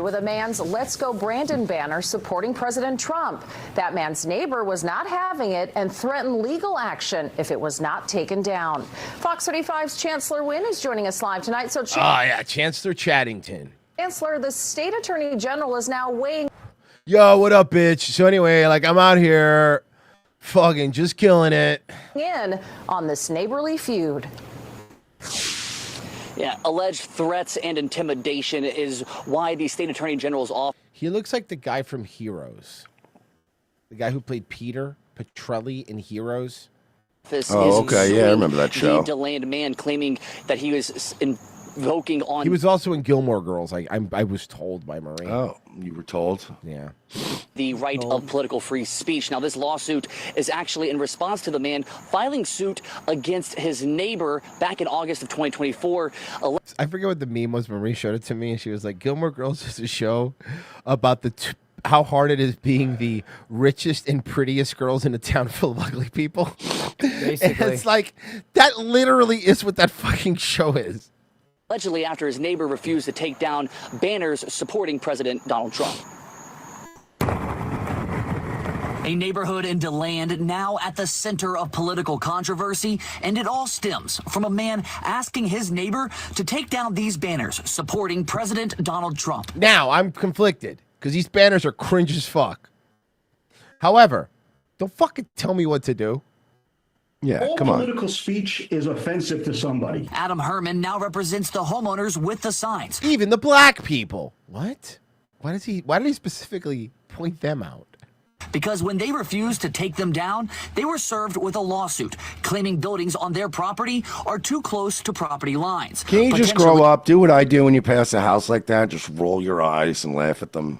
with a man's Let's Go Brandon banner supporting President Trump. That man's neighbor was not having it and threatened legal action if it was not taken down. Fox 35's Chancellor Wynn is joining us live tonight. So, Chancellor Chattington. Chancellor, the state attorney general is now weighing. Yo, what up, bitch? So anyway, I'm out here fucking just killing it. In on this neighborly feud. Yeah, alleged threats and intimidation is why the state attorney general's office. He looks like the guy from Heroes. The guy who played Peter Petrelli in Heroes. This Oh, is okay. Yeah, I suing remember that show. The DeLand man, claiming that he was invoking on He was also in Gilmore Girls. I was told by Marie. Oh, you were told? Yeah. the right of political free speech. Now, this lawsuit is actually in response to the man filing suit against his neighbor back in August of 2024. I forget what the meme was. Marie showed it to me, and she was like, Gilmore Girls is a show about how hard it is being the richest and prettiest girls in a town full of ugly people. Basically. And it's like, that literally is what that fucking show is. Allegedly after his neighbor refused to take down banners supporting President Donald Trump. A neighborhood in DeLand now at the center of political controversy, and it all stems from a man asking his neighbor to take down these banners supporting President Donald Trump. Now, I'm conflicted, because these banners are cringe as fuck. However, don't fucking tell me what to do. Yeah, All political speech is offensive to somebody. Adam Herman now represents the homeowners with the signs. Even the black people. What? Why did he specifically point them out? Because when they refused to take them down, they were served with a lawsuit claiming buildings on their property are too close to property lines. Can you just grow up? Do what I do when you pass a house like that. Just roll your eyes and laugh at them.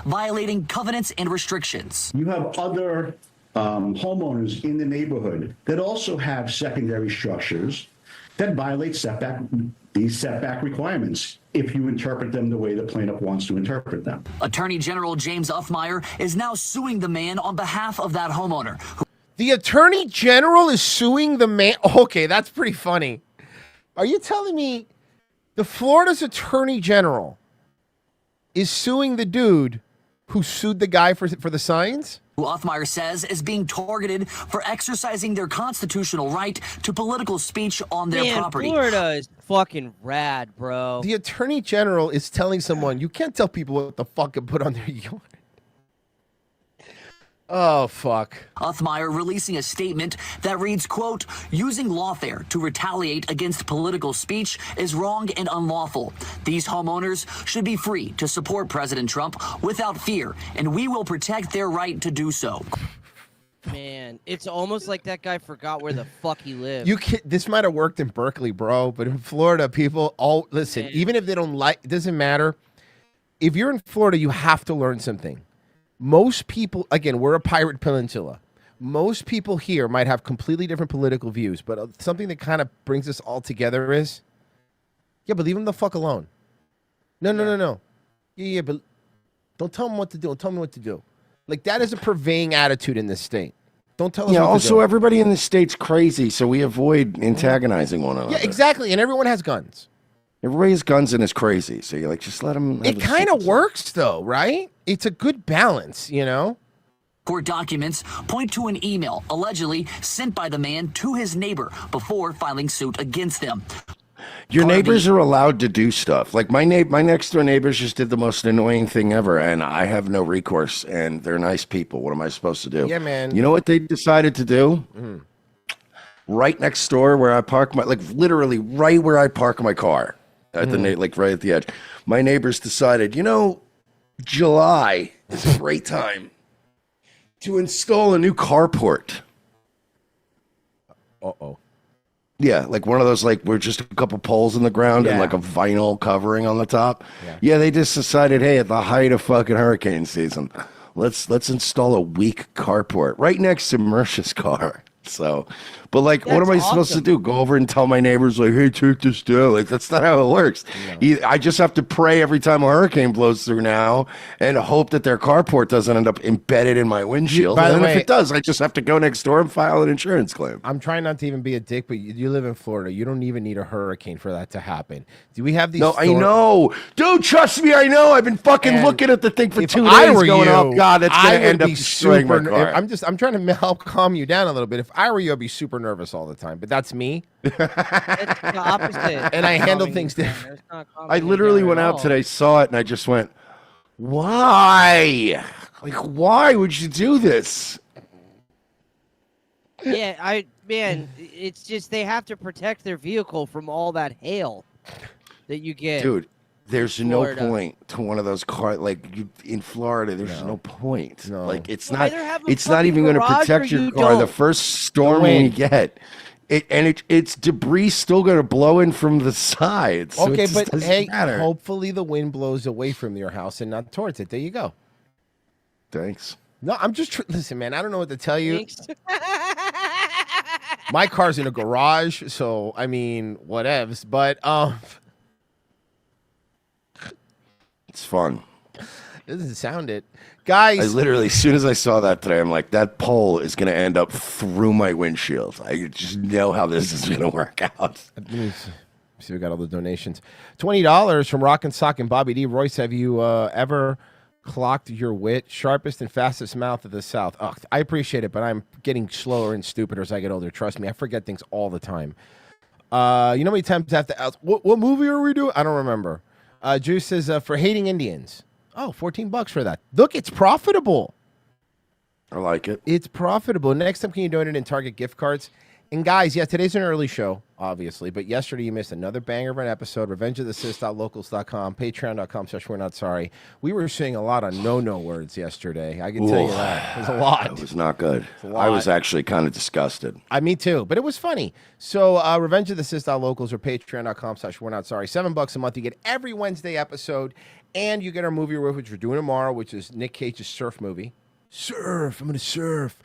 Violating covenants and restrictions. You have other homeowners in the neighborhood that also have secondary structures that violate these setback requirements if you interpret them the way the plaintiff wants to interpret them. Attorney General James Uffmeyer is now suing the man on behalf of that homeowner. The Attorney General is suing the man? Okay, that's pretty funny. Are you telling me the Florida's Attorney General is suing the dude who sued the guy for the signs? Who Uffmeyer says is being targeted for exercising their constitutional right to political speech on their property. Florida is fucking rad, bro. The Attorney General is telling someone, you can't tell people what the fuck to put on their yard. Oh, fuck. Uffmeyer releasing a statement that reads, quote, using lawfare to retaliate against political speech is wrong and unlawful. These homeowners should be free to support President Trump without fear, and we will protect their right to do so. Man, it's almost like that guy forgot where the fuck he lived. This might have worked in Berkeley, bro, but in Florida, people all listen. Man. Even if they don't like, it doesn't matter. If you're in Florida, you have to learn something. Most people, again, we're a pirate peninsula. Most people here might have completely different political views, but something that kind of brings us all together is, yeah, but leave them the fuck alone. No. Yeah, but don't tell them what to do. Don't tell me what to do. Like, that is a purveying attitude in this state. Don't tell us Yeah, what to also do. everybody in the state's crazy, so we avoid antagonizing one another. Yeah, exactly, and everyone has guns. Everybody has guns and is crazy, so you're like, just let them. It kind of works, though, right? It's a good balance, you know? Court documents point to an email allegedly sent by the man to his neighbor before filing suit against them. Your neighbors are allowed to do stuff. Like my next door neighbors just did the most annoying thing ever, and I have no recourse. And they're nice people. What am I supposed to do? Yeah, man. You know what they decided to do? Right next door where I park literally right where I park my car, at the right at the edge. My neighbors decided, July is a great time to install a new carport. Uh-oh. Yeah, like one of those, we're just a couple poles in the ground and a vinyl covering on the top. Yeah, they just decided, hey, at the height of fucking hurricane season, let's install a weak carport right next to Mersha's car. So, but what am I supposed to do? Go over and tell my neighbors, hey, take this down. That's not how it works. I just have to pray every time a hurricane blows through now and hope that their carport doesn't end up embedded in my windshield. By the And way, if it does, I just have to go next door and file an insurance claim. I'm trying not to even be a dick, but you live in Florida. You don't even need a hurricane for that to happen. Do we have these? No, I know. Dude, trust me, I know. I've been fucking looking at the thing for 2 I days were going, you, oh, God, that's going I to end would up be destroying my super. car. I'm trying to help calm you down a little bit. If I were you, I'd be super nervous all the time. But that's me. It's the opposite. And I handle Calming things you down. different. It's not calming I you literally down went at out all. today, saw it, and I just went, why? Why would you do this? Yeah, it's just they have to protect their vehicle from all that hail that you get. Dude, There's Florida. no point to one of those cars. Like in Florida, there's no point. No. Like it's You not. either have a It's not fucking even going to garage or protect your you car. The don't. first storm we wind. get, it's debris still going to blow in from the sides. So Okay, it just but doesn't hey, matter. hopefully the wind blows away from your house and not towards it. There you go. Thanks. No, I'm just listen, man. I don't know what to tell you. My car's in a garage, so I mean, whatevs. But It's fun. it doesn't sound it, guys. I literally, as soon as I saw that today, I'm like, that pole is going to end up through my windshield. I just know how this is going to work out. Let me see, we got all the donations. $20 from Rock and Sock and Bobby D. Royce, have you ever clocked your wit? Sharpest and fastest mouth of the South. Oh, I appreciate it, but I'm getting slower and stupider as I get older. Trust me, I forget things all the time. You know how many times I have to ask, what movie are we doing? I don't remember. Juice says, for hating Indians. Oh, $14 for that. Look, it's profitable. I like it. It's profitable. Next time, can you donate in Target gift cards? And guys, yeah, today's an early show, obviously, but yesterday you missed another banger of an episode. RevengeOfTheSith.locals.com, Patreon.com/we're-not-sorry. We were seeing a lot of no words yesterday. I can tell you that. It was a lot. It was not good. a lot. I was actually kind of disgusted. Me too, but it was funny. So, RevengeOfTheSith.locals or Patreon.com/we're-not-sorry. $7 a month. You get every Wednesday episode, and you get our movie review, which we're doing tomorrow, which is Nick Cage's surf movie. Surf. I'm going to surf.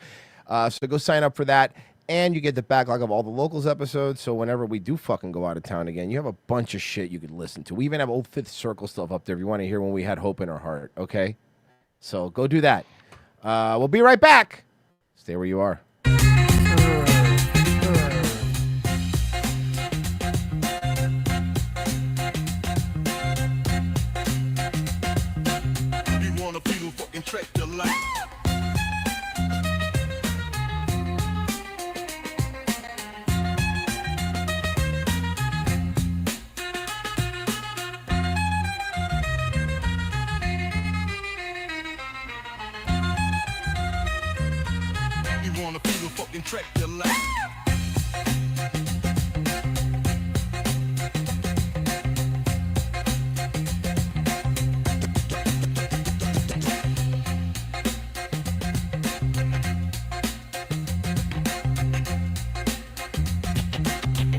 So go sign up for that. And you get the backlog of all the Locals episodes, so whenever we do fucking go out of town again, you have a bunch of shit you can listen to. We even have old Fifth Circle stuff up there if you want to hear when we had hope in our heart, okay? So go do that. We'll be right back. Stay where you are. You wanna feel fucking track your life. Track your life.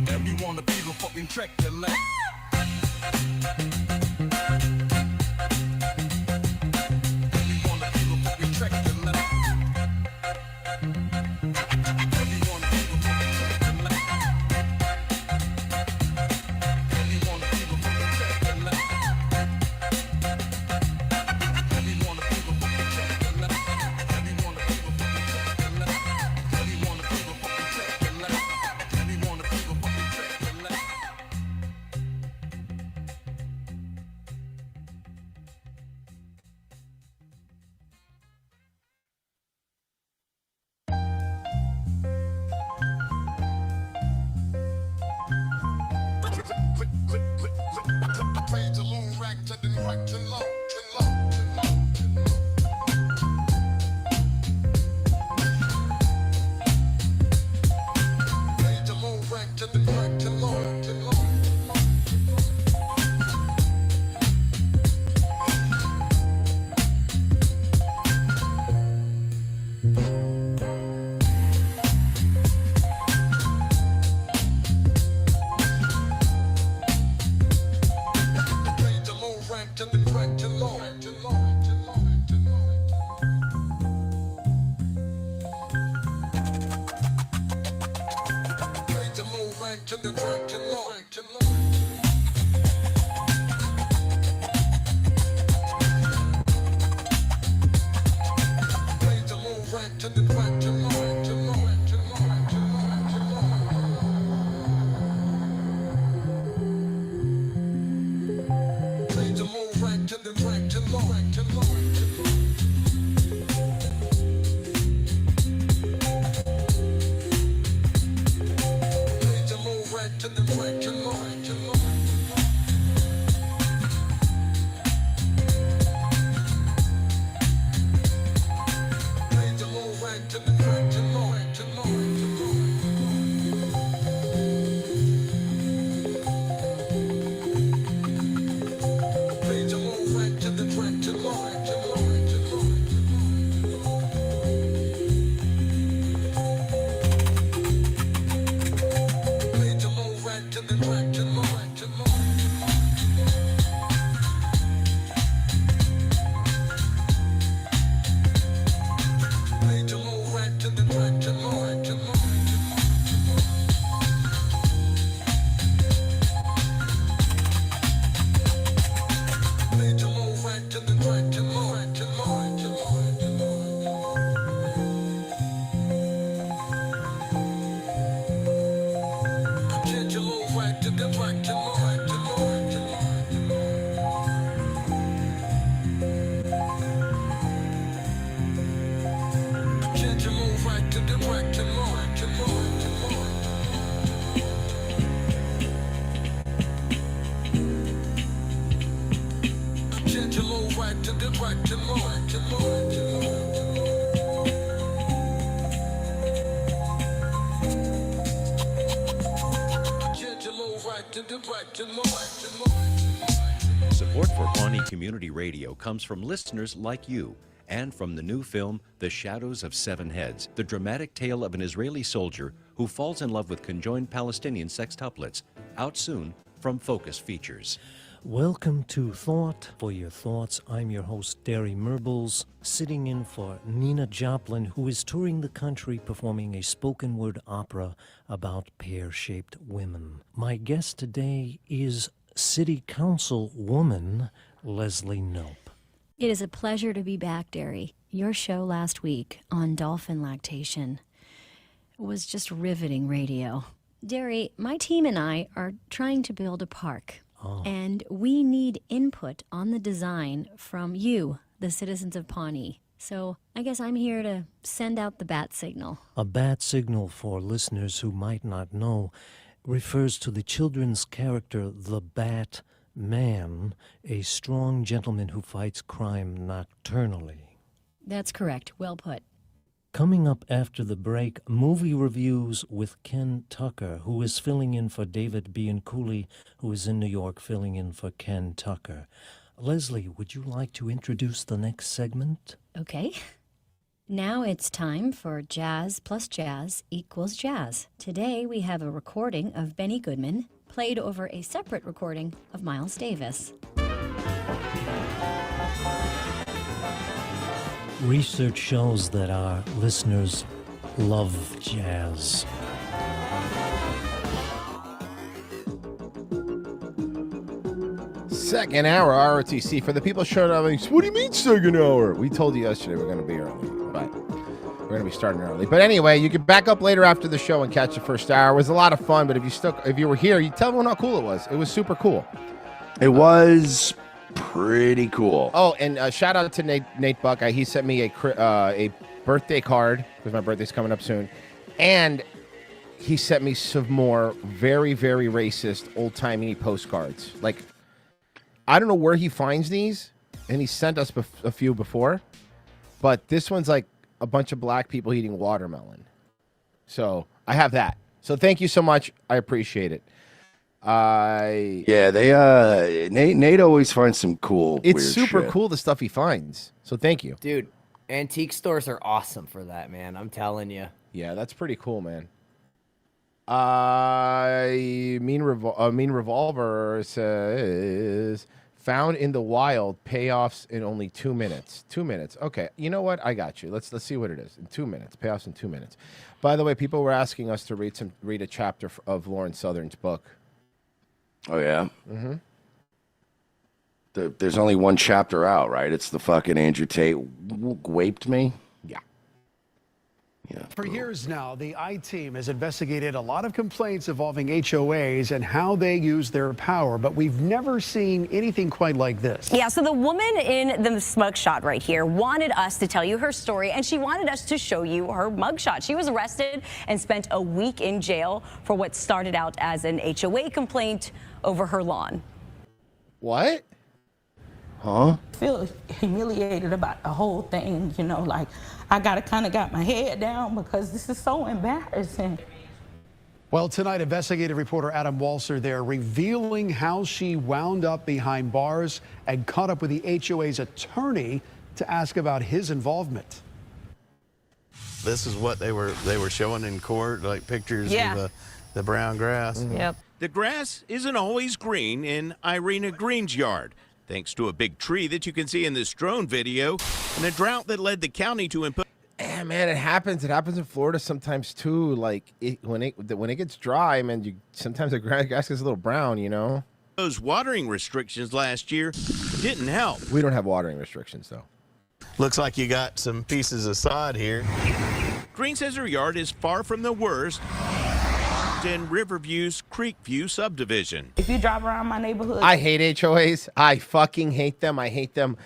Everyone to be the fucking track your life. Gentle right to the right to Lord. Gentle right to the right to Lord. Support for Pawnee Community Radio comes from listeners like you and from the new film The Shadows of Seven Heads, the dramatic tale of an Israeli soldier who falls in love with conjoined Palestinian sextuplets, out soon from Focus Features. Welcome to Thought. For your thoughts, I'm your host, Derry Merbles, sitting in for Nina Joplin, who is touring the country performing a spoken word opera about pear-shaped women. My guest today is City Council woman Leslie Knope. It is a pleasure to be back, Derry. Your show last week on dolphin lactation was just riveting radio. Derry, my team and I are trying to build a park. And we need input on the design from you, the citizens of Pawnee. So I guess I'm here to send out the bat signal. A bat signal, for listeners who might not know, refers to the children's character, the Bat Man, a strong gentleman who fights crime nocturnally. That's correct. Well put. Coming up after the break, movie reviews with Ken Tucker, who is filling in for David Bianculli, who is in New York filling in for Ken Tucker. Leslie, would you like to introduce the next segment? Okay. Now it's time for Jazz plus Jazz equals Jazz. Today we have a recording of Benny Goodman played over a separate recording of Miles Davis. Research shows that our listeners love jazz. Second hour ROTC. For the people showing up, like, what do you mean second hour? We told you yesterday we're going to be early, but we're going to be starting early. But anyway, you can back up later after the show and catch the first hour. It was a lot of fun, but if you were here, you tell everyone how cool it was. It was super cool. It was pretty cool. Oh, and shout out to Nate Buck. He sent me a birthday card because my birthday's coming up soon, and he sent me some more very, very racist old-timey postcards. Like, I don't know where he finds these, and he sent us a few before, but this one's like a bunch of black people eating watermelon. So I have that. So thank you so much. I appreciate it. Yeah, Nate always finds some cool. It's weird super shit. cool the stuff he finds. So thank you, dude. Antique stores are awesome for that, man. I'm telling you. Yeah, that's pretty cool, man. Mean Revolver says found in the wild, payoffs in only 2 minutes. 2 minutes. Okay, you know what? I got you. Let's see what it is in 2 minutes. Payoffs in 2 minutes. By the way, people were asking us to read a chapter of Lauren Southern's book. Oh yeah. Mm-hmm. There's only one chapter out, right? It's the fucking Andrew Tate waped me. Yeah. Yeah. For years now, the I-Team has investigated a lot of complaints involving HOAs and how they use their power, but we've never seen anything quite like this. Yeah, so the woman in the mugshot right here wanted us to tell you her story, and she wanted us to show you her mugshot. She was arrested and spent a week in jail for what started out as an HOA complaint over her lawn. What? Huh? I feel humiliated about the whole thing, you know, like I got my head down because this is so embarrassing. Well, tonight, investigative reporter Adam Walser there revealing how she wound up behind bars and caught up with the HOA's attorney to ask about his involvement. This is what they were showing in court, like pictures of the brown grass. Mm-hmm. Yep. The grass isn't always green in Irina Green's yard, thanks to a big tree that you can see in this drone video, and a drought that led the county to impose. Yeah, man, it happens. It happens in Florida sometimes too. Like when it gets dry, man, sometimes the grass gets a little brown. You know. Those watering restrictions last year didn't help. We don't have watering restrictions though. Looks like you got some pieces of sod here. Green says her yard is far from the worst in Riverview's Creekview subdivision. If you drive around my neighborhood, I hate HOAs. I fucking hate them. I hate them.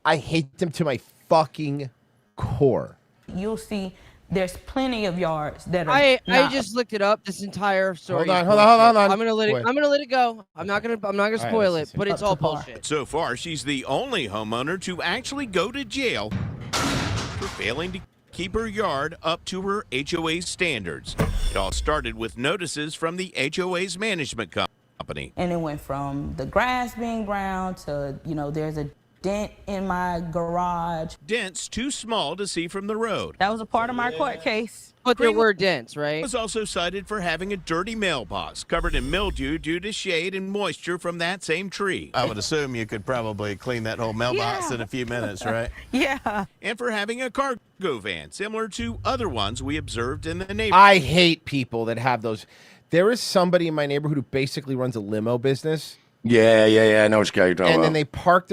I hate them to my fucking core. you'll see there's plenty of yards that are. I not- just looked it up. This entire story. Hold on, is hold on. bullshit. I'm gonna let it. Wait. I'm gonna let it go. I'm not gonna spoil it, but it's all bullshit. So far, she's the only homeowner to actually go to jail for failing to keep her yard up to her HOA's standards. It all started with notices from the HOA's management company. And it went from the grass being brown to, there's a dent in my garage. Dents too small to see from the road. That was a part of my court case. But there were dents, right? Was also cited for having a dirty mailbox covered in mildew due to shade and moisture from that same tree. I would assume you could probably clean that whole mailbox in a few minutes, right? Yeah. And for having a cargo van similar to other ones we observed in the neighborhood. I hate people that have those. There is somebody in my neighborhood who basically runs a limo business. Yeah. I know which guy you're talking And about. then they park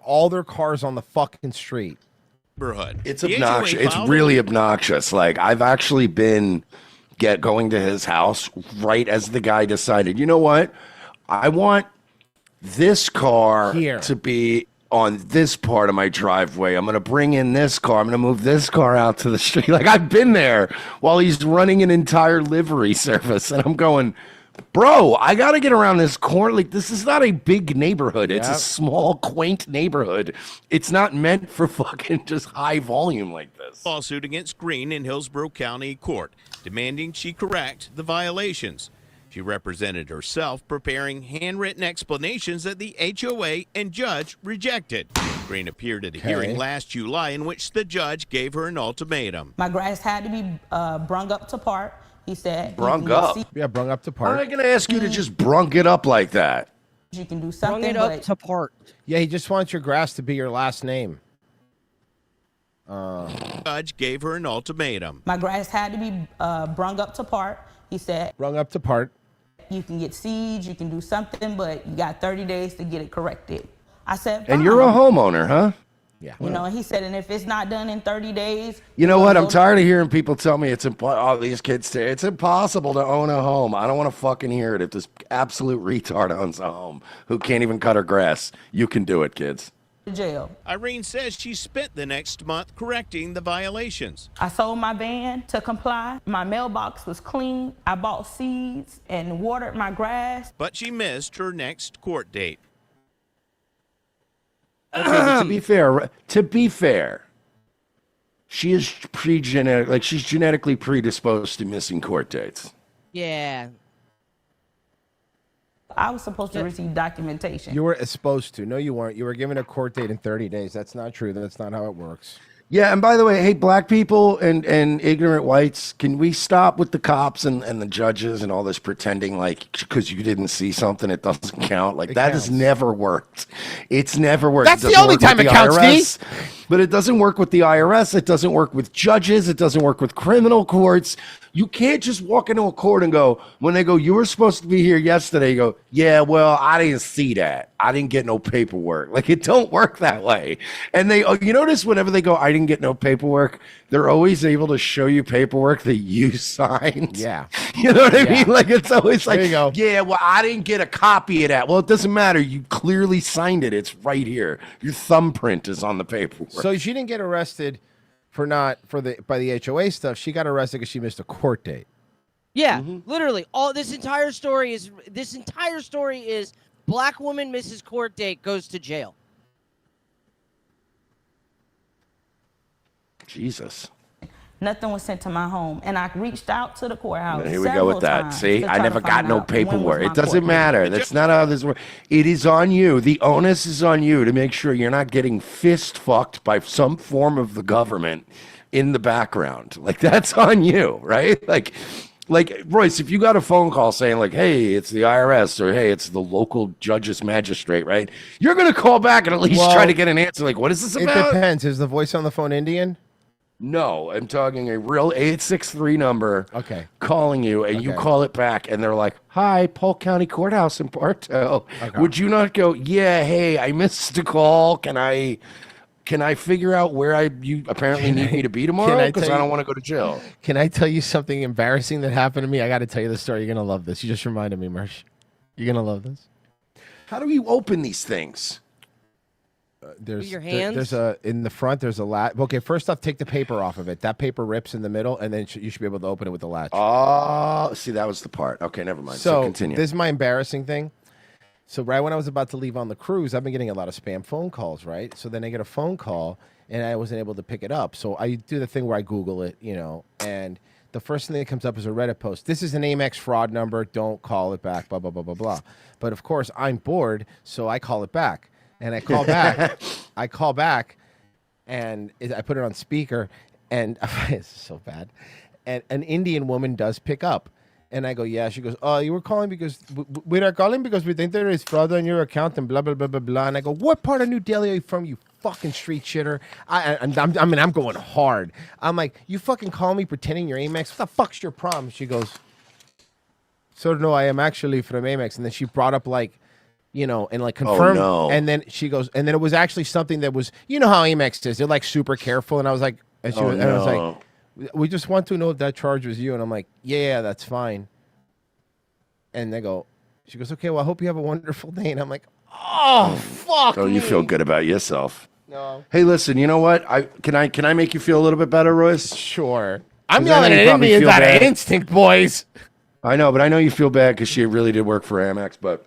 all their cars on the fucking street. It's The obnoxious. HOA It's filed really obnoxious. Like, I've actually been going to his house right as the guy decided, you know what? I want this car to be on this part of my driveway. I'm going to bring in this car. I'm going to move this car out to the street. Like, I've been there while he's running an entire livery service. And I'm going, bro, I got to get around this corner. Like, this is not a big neighborhood. It's a Yep. small, quaint neighborhood. It's not meant for fucking just high volume like this. Lawsuit against Green in Hillsborough County Court, demanding she correct the violations. She represented herself, preparing handwritten explanations that the HOA and judge rejected. Green appeared at a hearing last July in which the judge gave her an ultimatum. My grass had to be brung up to par. He said. Brung up? Yeah, brung up to I'm part. not going to ask you to just brunk it up like that. You can do Brung something, it up but to part. Yeah, he just wants your grass to be your last name. Judge gave her an ultimatum. my grass had to be brung up to par. He said. Brung up to part. You can get seeds, you can do something, but you got 30 days to get it corrected. I said, And you're a fine. homeowner, huh? Yeah. And he said, and if it's not done in 30 days. You know we're what? gonna I'm go to- tired of hearing people tell me it's impossible. Oh, these kids say it's impossible to own a home. I don't want to fucking hear it. If this absolute retard owns a home who can't even cut her grass, you can do it, kids. jail. Irene says she spent the next month correcting the violations. I sold my van to comply. My mailbox was clean. I bought seeds and watered my grass. But she missed her next court date. Okay, but to be fair, she is pre-genetic, like she's genetically predisposed to missing court dates. Yeah. I was supposed to receive documentation. You were supposed to. No, you weren't. You were given a court date in 30 days. That's not true. That's not how it works. Yeah, and by the way, hey, black people and ignorant whites, can we stop with the cops and the judges and all this pretending like because you didn't see something, it doesn't count? Like, that has never worked. It's never worked. That's It the doesn't only work with time it the counts, IRS, Steve. But it doesn't work with the IRS. It doesn't work with judges. It doesn't work with criminal courts. You can't just walk into a court and go, when they go, you were supposed to be here yesterday, you go, yeah, well, I didn't see that. I didn't get no paperwork. Like, it don't work that way. And you notice whenever they go, I didn't get no paperwork, they're always able to show you paperwork that you signed. Yeah. You know what I mean? Like, it's always like, There you go. yeah, well, I didn't get a copy of that. Well, it doesn't matter. You clearly signed it. It's right here. Your thumbprint is on the paperwork. So she didn't get arrested by the HOA stuff. She got arrested because she missed a court date. Yeah, literally. This entire story is black woman misses court date, goes to jail. Jesus. Nothing was sent to my home, and I reached out to the courthouse. Here we go with that. times See, to I try never to got find no out when was paperwork. my It doesn't court matter. date. That's not how this works. It is on you. The onus is on you to make sure you're not getting fist fucked by some form of the government in the background. Like, that's on you, right? Like Royce, if you got a phone call saying like, hey, it's the IRS or hey, it's the local judge's magistrate, right? You're going to call back and at least try to get an answer. Like, what is this It about? depends. Is the voice on the phone Indian? No, I'm talking a real 863 number. Okay. Calling you, and you call it back, and they're like, "Hi, Polk County Courthouse in Bartow. Okay. Would you not go? Yeah, hey, I missed a call. Can I figure out where you apparently need me to be tomorrow? Because I don't want to go to jail." Can I tell you something embarrassing that happened to me? I got to tell you the story. You're gonna love this. You just reminded me, Mersh. You're gonna love this. How do you open these things? there's your hands? there's a in the front. There's a latch. Okay, first off, take the paper off of it. That paper rips in the middle, and then you should be able to open it with the latch. Oh, see, that was the part. Okay, never mind. So continue. This is my embarrassing thing. So right when I was about to leave on the cruise, I've been getting a lot of spam phone calls, right? So then I get a phone call, and I wasn't able to pick it up. So I do the thing where I Google it, and the first thing that comes up is a Reddit post. This is an Amex fraud number. Don't call it back, blah, blah, blah, blah, blah. But of course, I'm bored, so I call it back. And I call back. And I put it on speaker, and it's so bad. And an Indian woman does pick up. And I go, yeah. She goes, oh, you were calling because we are calling because we think there is fraud on your account and blah, blah, blah, blah, blah. And I go, what part of New Delhi are you from, you fucking street shitter? I'm going hard. I'm like, you fucking call me pretending you're Amex? What the fuck's your problem? She goes, so no, I am actually from Amex. And then she brought up and confirmed. Oh, no. And then she goes, and then it was actually something that was, you know how Amex is. They're like super careful. And I was like, and I was like, we just want to know if that charge was you. And I'm like, yeah, that's fine. And she goes, okay, well, I hope you have a wonderful day. And I'm like, oh, fuck. Oh, you feel good about yourself. No. Hey, listen, you know what? Can I make you feel a little bit better, Royce? Sure. I'm yelling at Indians out of instinct, boys. I know, but I know you feel bad because she really did work for Amex. But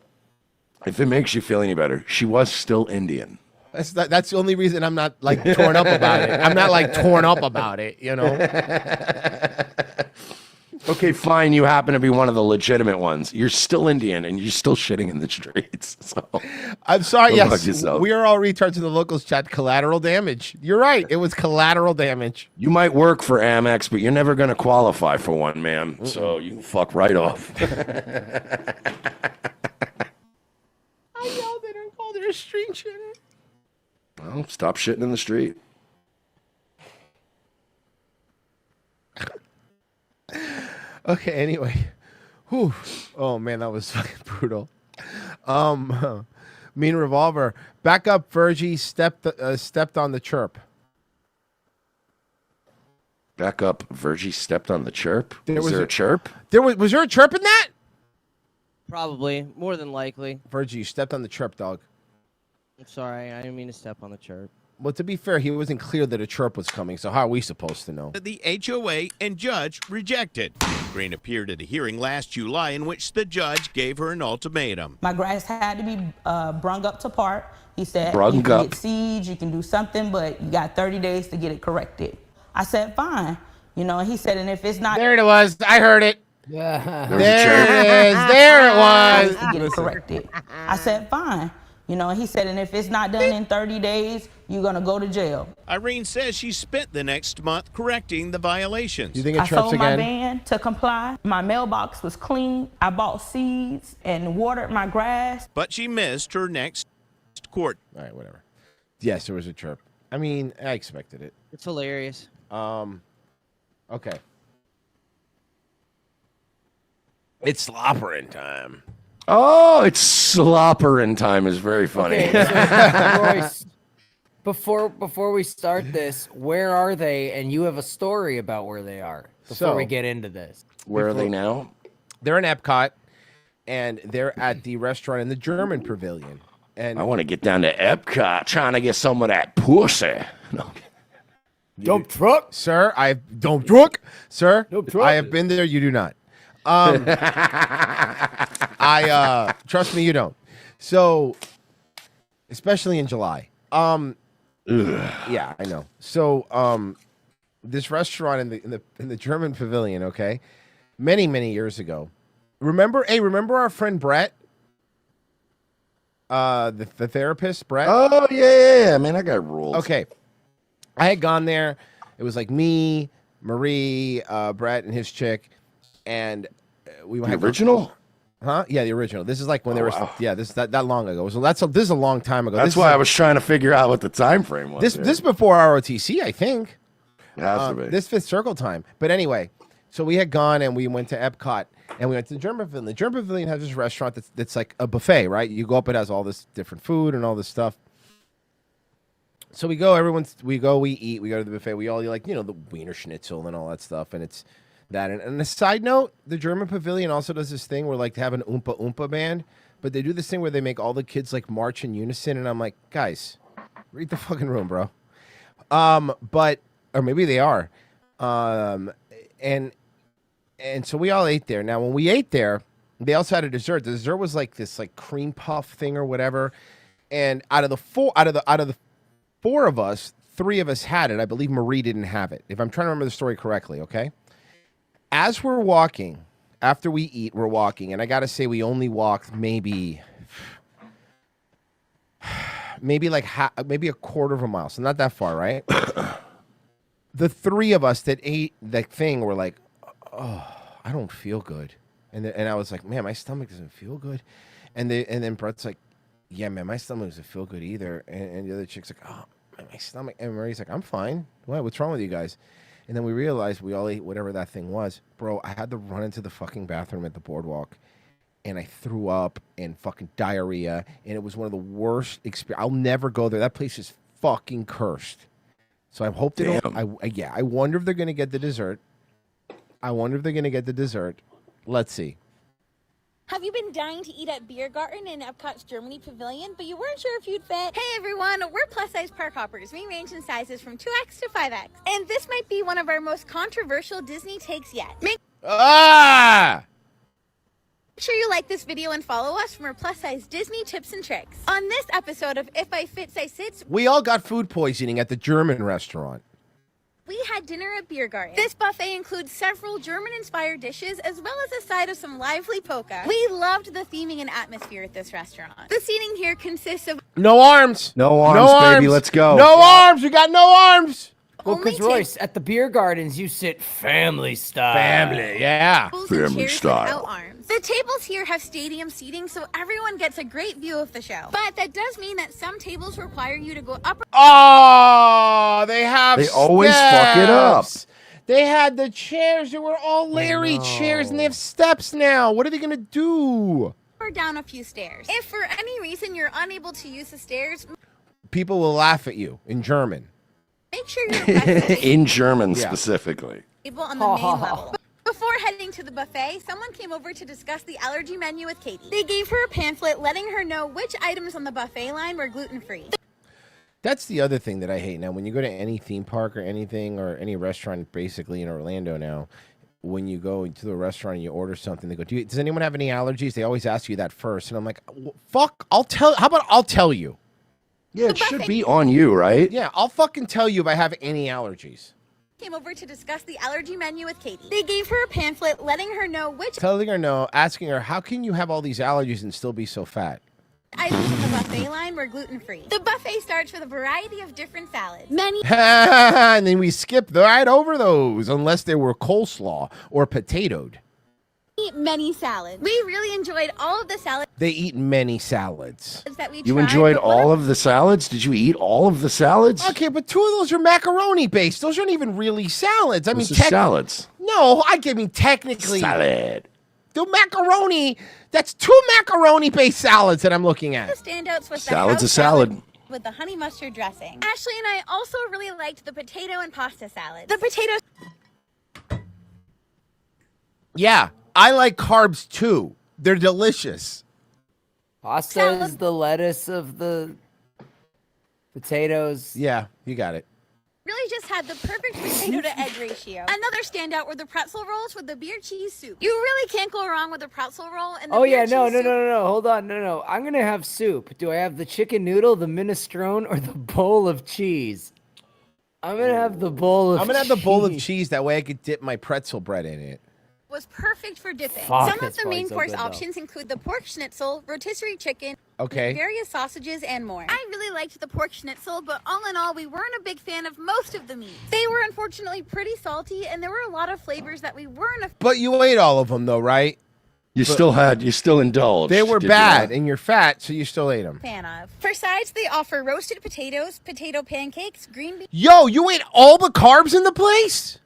if it makes you feel any better, she was still Indian. That's the only reason I'm not torn up about it. I'm not torn up about it, Okay, fine. You happen to be one of the legitimate ones. You're still Indian, and you're still shitting in the streets. So I'm sorry. go fuck Yes, yourself. we are all retards in the locals chat. Collateral damage. You're right. It was collateral damage. You might work for Amex, but you're never going to qualify for one, man. So you can fuck right off. I yelled at her and called her a street shitter. Well, stop shitting in the street. Okay, anyway. Whew. Oh, man, that was fucking brutal. Mean Revolver. Back up, Virgie stepped on the chirp. Back up, Virgie stepped on the chirp? Was there a chirp? Was there a chirp in that? Probably. More than likely. Virgie, you stepped on the chirp, dog. I'm sorry. I didn't mean to step on the chirp. Well, to be fair, he wasn't clear that a chirp was coming, so how are we supposed to know? The HOA and judge rejected. Green appeared at a hearing last July in which the judge gave her an ultimatum. My grass had to be brung up to par. He said, Brung you can up. get seeds, you can do something, but you got 30 days to get it corrected. I said, fine. And he said, and if it's not... There it was. I heard it. Yeah. There it is. There it was. To get it corrected. I said, fine. He said, and if it's not done in 30 days, you're going to go to jail. Irene says she spent the next month correcting the violations. You think it I chirps sold my again? van to comply. My mailbox was clean. I bought seeds and watered my grass. But she missed her next court. All right, whatever. Yes, there was a chirp. I mean, I expected it. It's hilarious. Okay. It's slobbering time. Oh, it's sloppering time is very funny. Royce, before we start this, where are they? And you have a story about where they are before we get into this. Where are they now? They're in Epcot, and they're at the restaurant in the German Pavilion. And I want to get down to Epcot trying to get some of that pussy. No. Dump truck, sir. I have been there. You do not. I trust me, you don't. So, especially in July. Yeah, I know. So, this restaurant in the German Pavilion, okay, many years ago. Remember our friend Brett, the therapist, Brett. Oh yeah, man, I got rules. Okay, I had gone there. It was like me, Marie, Brett, and his chick, and we The original. Huh? Yeah, the original. This is like when they were. Wow. Yeah, this is that long ago. So this is a long time ago. That's why I was trying to figure out what the time frame was. This before ROTC, I think. It has to be. This Fifth Circle time. But anyway, so we had gone and we went to Epcot and we went to the German Pavilion. The German Pavilion has this restaurant that's like a buffet, right? You go up, it has all this different food and all this stuff. So we go, we eat, we go to the buffet. We all like, the Wiener Schnitzel and all that stuff, and it's that. And a side note, the German Pavilion also does this thing where like they have an Oompa Oompa band, but they do this thing where they make all the kids like march in unison, and I'm like, guys, Read the fucking room, bro. But or maybe they are. And so we all ate there. Now, when we ate there, they also had a dessert. The dessert was like this like cream puff thing or whatever. And out of the four of us, 3 of us had it. I believe Marie didn't have it. If I'm trying to remember the story correctly, okay? As we're walking, after we eat, we're walking, and I gotta say we only walked maybe like maybe a quarter of a mile, so not that far, right? The 3 of us that ate the thing were like, oh, I don't feel good. And I was like, man, my stomach doesn't feel good. And then Brett's like, yeah, man, my stomach doesn't feel good either. And the other chick's like, oh, my stomach. And Marie's like, I'm fine. What's wrong with you guys? And then we realized we all ate whatever that thing was. Bro, I had to run into the fucking bathroom at the boardwalk. And I threw up and fucking diarrhea. And it was one of the worst experiences. I'll never go there. That place is fucking cursed. So I hope they don't. I wonder if they're going to get the dessert. Let's see. Have you been dying to eat at Beer Garden in Epcot's Germany Pavilion, but you weren't sure if you'd fit? Hey everyone, we're plus-size park hoppers. We range in sizes from 2X to 5X. And this might be one of our most controversial Disney takes yet. Make sure you like this video and follow us for more plus-size Disney tips and tricks. On this episode of If I Fits, I Sits, We all got food poisoning at the German restaurant. we had dinner at Beer Garden. This buffet includes several German-inspired dishes, as well as a side of some lively polka. We loved the theming and atmosphere at this restaurant. The seating here consists of No arms. No arms, baby. Let's go. No arms. We got no arms. Well, because Royce, at the beer gardens, you sit family style. Family, yeah. tables and chairs without arms. The tables here have stadium seating, so everyone gets a great view of the show. But that does mean that some tables require you to go up. Oh, they have. They always fuck it up. steps. They had the chairs. They were all Larry chairs, and they have steps now. What are they gonna do? Or down a few stairs. If for any reason you're unable to use the stairs, People will laugh at you in German. make sure you're In German specifically. table on the main level. Before heading to the buffet, someone came over to discuss the allergy menu with Katie. They gave her a pamphlet letting her know which items on the buffet line were gluten-free. That's the other thing that I hate now. When you go to any theme park or anything or any restaurant, basically in Orlando now, when you go to the restaurant and you order something, they go, does anyone have any allergies? They always ask you that first. And I'm like, fuck, I'll tell. How about I'll tell you? Yeah, it should be on you, right? Yeah, I'll fucking tell you if I have any allergies. Came over to discuss the allergy menu with Katie. They gave her a pamphlet letting her know which Telling her no, asking her, how can you have all these allergies and still be so fat? items on the buffet line were gluten-free. The buffet starts with a variety of different salads. Many And then we skip right over those unless they were coleslaw or potatoed. many salads. We really enjoyed all of the salads They eat many salads. that we You tried. enjoyed but one all of the salads? Did you eat all of the salads? Okay, but 2 of those are macaroni based. Those aren't even really salads. I mean, This is salads. No, I mean technically Salad. the macaroni. That's 2 macaroni based salads that I'm looking The at. standouts was Salad's the a house salad. with the honey mustard dressing. Ashley and I also really liked the potato and pasta salad. The potatoes Yeah, I like carbs too. They're delicious. Pasta is the lettuce of the potatoes. Yeah, you got it. really just had the perfect potato to egg ratio. Another standout were the pretzel rolls with the beer cheese soup. You really can't go wrong with a pretzel roll and the Oh beer yeah, no, cheese no, soup. no, no, no. Hold on, no. I'm gonna have soup. Do I have the chicken noodle, the minestrone, or the bowl of cheese? I'm gonna have the bowl of. I'm gonna have the bowl of cheese. That way I could dip my pretzel bread in it. Was perfect for dipping. Fuck, Some of that's the probably main so course good, though. options include the pork schnitzel, rotisserie chicken, Okay. various sausages, and more. I really liked the pork schnitzel, but all in all, we weren't a big fan of most of the meats. They were unfortunately pretty salty, and there were a lot of flavors that we weren't a But you ate all of them though, right? You still indulged. They were did you bad, not? and you're fat, so you still ate them. fan of. For sides, they offer roasted potatoes, potato pancakes, green beans. Yo, you ate all the carbs in the place?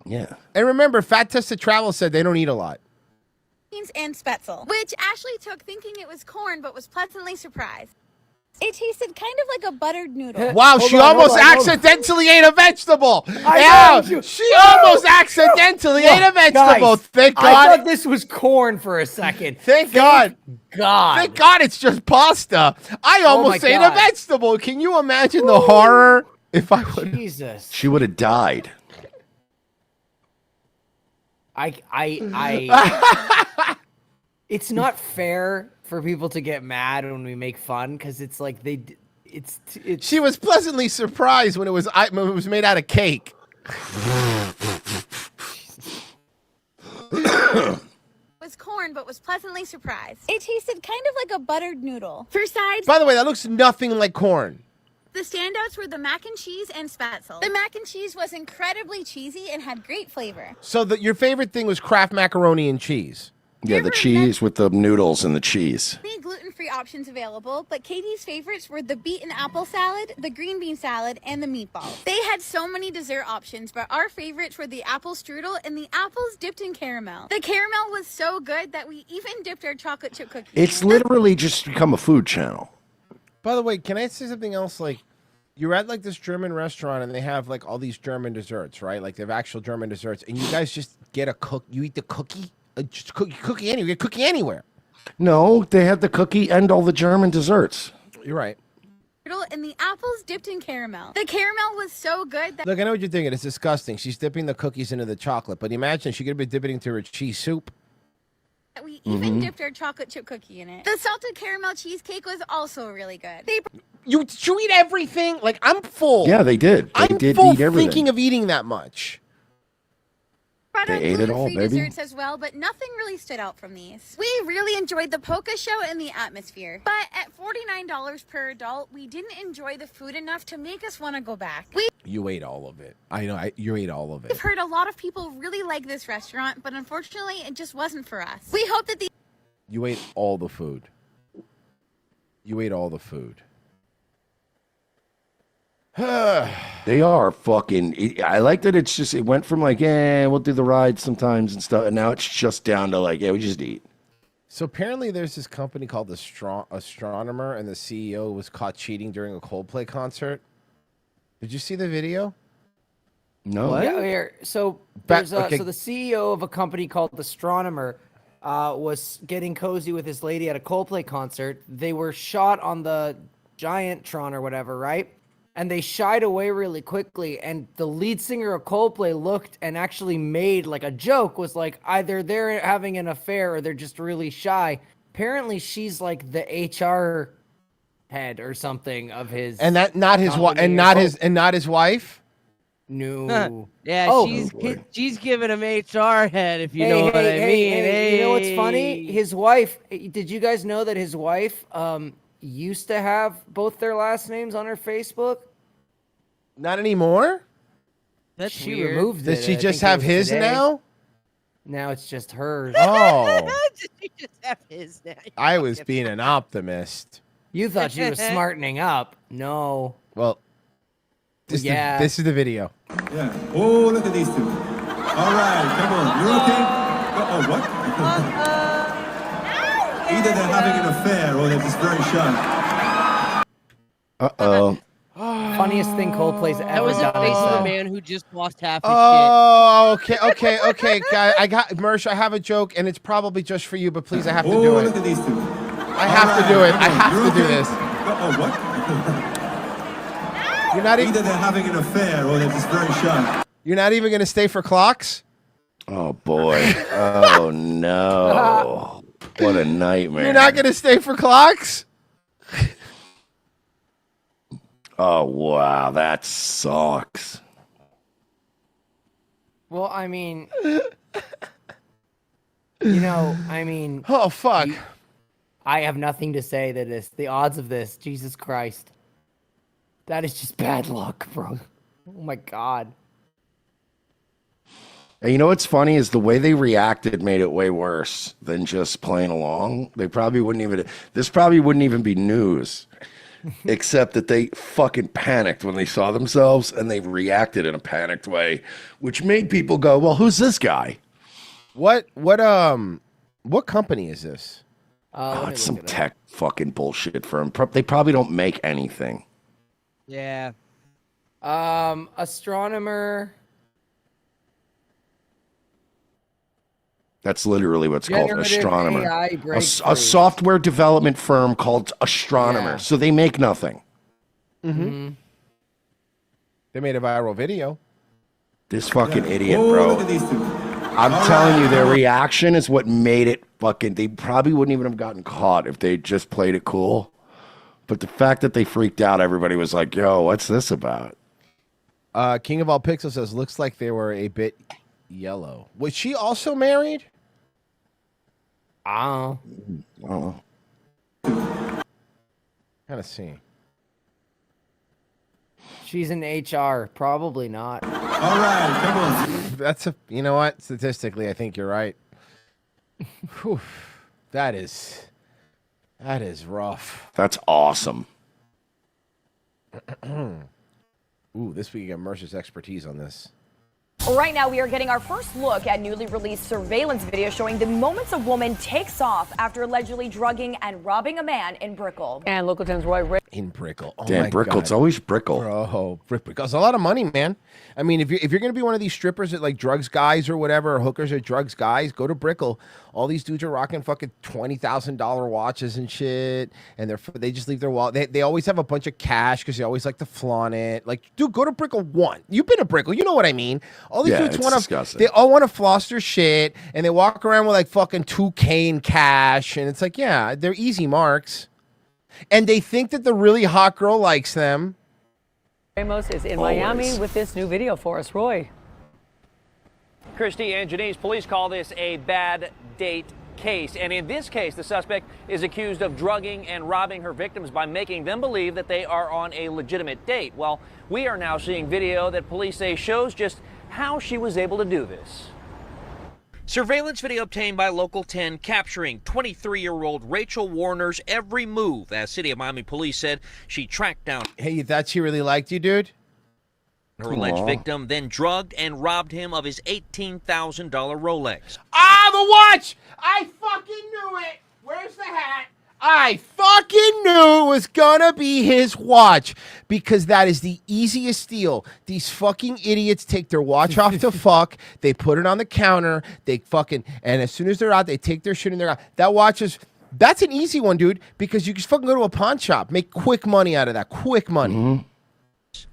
Yeah. And remember, Fat Tested Travel said they don't eat a lot. And spetzel, which Ashley took thinking it was corn but was pleasantly surprised. It tasted kind of like a buttered noodle. Wow, she almost accidentally ate a vegetable. I know, She almost accidentally ate a vegetable. Guys, Thank God. I thought this was corn for a second. Thank God. God. Thank God it's just pasta. I almost ate a God. vegetable. Can you imagine the horror if I would? Jesus. She would have died. It's not fair for people to get mad when we make fun because it's like it's She was pleasantly surprised when it was made out of cake. Was corn, but was pleasantly surprised. It tasted kind of like a buttered noodle. For sides, By the way, that looks nothing like corn. the standouts were the mac and cheese and spatzel. The mac and cheese was incredibly cheesy and had great flavor. So your favorite thing was Kraft macaroni and cheese. Yeah, the cheese with the noodles and the cheese. Many gluten-free options available, but Katie's favorites were the beet and apple salad, the green bean salad, and the meatballs. They had so many dessert options, but our favorites were the apple strudel and the apples dipped in caramel. The caramel was so good that we even dipped our chocolate chip cookies. It's literally just become a food channel. By the way, can I say something else? Like, you're at like this German restaurant and they have like all these German desserts, right? Like they have actual German desserts, and you guys just get a you eat the cookie, just cookie anywhere. You get cookie anywhere. No, they had the cookie and all the German desserts. You're right. And the apples dipped in caramel. The caramel was so good that Look, I know what you're thinking. It's disgusting. She's dipping the cookies into the chocolate, but imagine she could be dipping into her cheese soup. we even dipped our chocolate chip cookie in it. The salted caramel cheesecake was also really good. You eat everything? Like, I'm full. Yeah, they did. They did full eat everything. thinking of eating that much. Brought out They ate it all, gluten-free baby. desserts as well, but nothing really stood out from these. We really enjoyed the polka show and the atmosphere. But at $49 per adult, we didn't enjoy the food enough to make us want to go back. You ate all of it. I know. You ate all of We've it. heard a lot of people really like this restaurant, but unfortunately, it just wasn't for us. We hope that the You ate all the food. You ate all the food. They are fucking. I like that it's just. It went from like, we'll do the ride sometimes and stuff, and now it's just down to like, we just eat. So apparently, there's this company called Astronomer, and the CEO was caught cheating during a Coldplay concert. Did you see the video? No. Yeah, here. So Back- there's okay. so the CEO of a company called Astronomer was getting cozy with his lady at a Coldplay concert. They were shot on the Giantron or whatever, right? And they shied away really quickly. And the lead singer of Coldplay looked and actually made like a joke, was like either they're having an affair or they're just really shy. Apparently, she's like the HR head or something of his. And that not his wife, company and or not his wife. No. Yeah, Oh. she's giving him HR head, if you know what I mean. Hey, you know what's funny? His wife. Did you guys know that his wife used to have both their last names on her Facebook? Not anymore. That's She weird. removed it. Does she I just think it have was his today. now? Now it's just hers. Oh, She just have his name. I was being an optimist. You thought she was smartening up. No. Well, this Yeah. this is the video. Yeah. Oh, look at these two. All right, come on. You're okay? Oh, what? Either they're having an affair or they're just very shy. Uh-oh. Funniest thing Coldplay's That ever was the done. face of so. a man who just lost half his Oh, okay, guy. I got Mersh. I have a joke, and it's probably just for you, but please, I have to do Oh, it. look at these two. I have to do it. I have You're to do okay? this. Oh, what? You're not even. Either they're having an affair or they're just very shy. You're not even going to stay for clocks. Oh boy. Oh no. What a nightmare. You're not going to stay for clocks. Oh wow, that sucks. Well, I mean, I mean. Oh fuck. I have nothing to say to this. The odds of this, Jesus Christ. That is just bad luck, bro. Oh my God. And you know what's funny is the way they reacted made it way worse than just playing along. They probably wouldn't even. This probably wouldn't even be news, except that they fucking panicked when they saw themselves and they reacted in a panicked way, which made people go, "Well, who's this guy?" What company is this? It's some tech fucking bullshit firm. They probably don't make anything. Yeah. Astronomer. That's literally what's called Generative Astronomer. AI A breakthrough. software development firm called Astronomer. Yeah. So they make nothing. Mm-hmm. They made a viral video. This fucking idiot, bro. I'm telling you, their reaction is what made it fucking. They probably wouldn't even have gotten caught if they just played it cool. But the fact that they freaked out, everybody was like, yo, what's this about? King of All Pixels says, looks like they were a bit yellow. Was she also married? I don't know. Kind of see. She's in HR. Probably not. All right, come on. That's a. You know what? Statistically, I think you're right. Whew. That is rough. That's awesome. Ooh, this week you got Mercer's expertise on this. Right now, we are getting our first look at newly released surveillance video showing the moments a woman takes off after allegedly drugging and robbing a man in Brickell. And Local 10's Roy Ray. In Brickell. Oh Damn, my Brickell. God. It's always Brickell. Bro, Brickell. It's a lot of money, man. I mean, if you're going to be one of these strippers that like drugs guys or whatever, or hookers or drugs guys, go to Brickell. All these dudes are rocking fucking $20,000 watches and shit. And they just leave their wallet. They always have a bunch of cash because they always like to flaunt it. Like, dude, go to Brickell one. You've been to Brickell. You know what I mean. All these dudes want to, they all want to floss their shit. And they walk around with like fucking $2K in cash. And it's like, yeah, they're easy marks. And they think that the really hot girl likes them. Ramos is in Miami with this new video for us. Roy. Christy and Janice, police call this a bad date case. And in this case, the suspect is accused of drugging and robbing her victims by making them believe that they are on a legitimate date. Well, we are now seeing video that police say shows just how she was able to do this. Surveillance video obtained by Local 10 capturing 23-year-old Rachel Warner's every move. As City of Miami police said, she tracked down Hey, you thought she really liked you, dude? her alleged victim, then drugged and robbed him of his $18,000 Rolex. Ah, the watch! I fucking knew it! Where's the hat? I fucking knew it was gonna be his watch because that is the easiest steal. These fucking idiots take their watch off to fuck, they put it on the counter, they fucking, and as soon as they're out, they take their shit and they're out. That watch is, that's an easy one, dude, because you just fucking go to a pawn shop, make quick money out of that, quick money.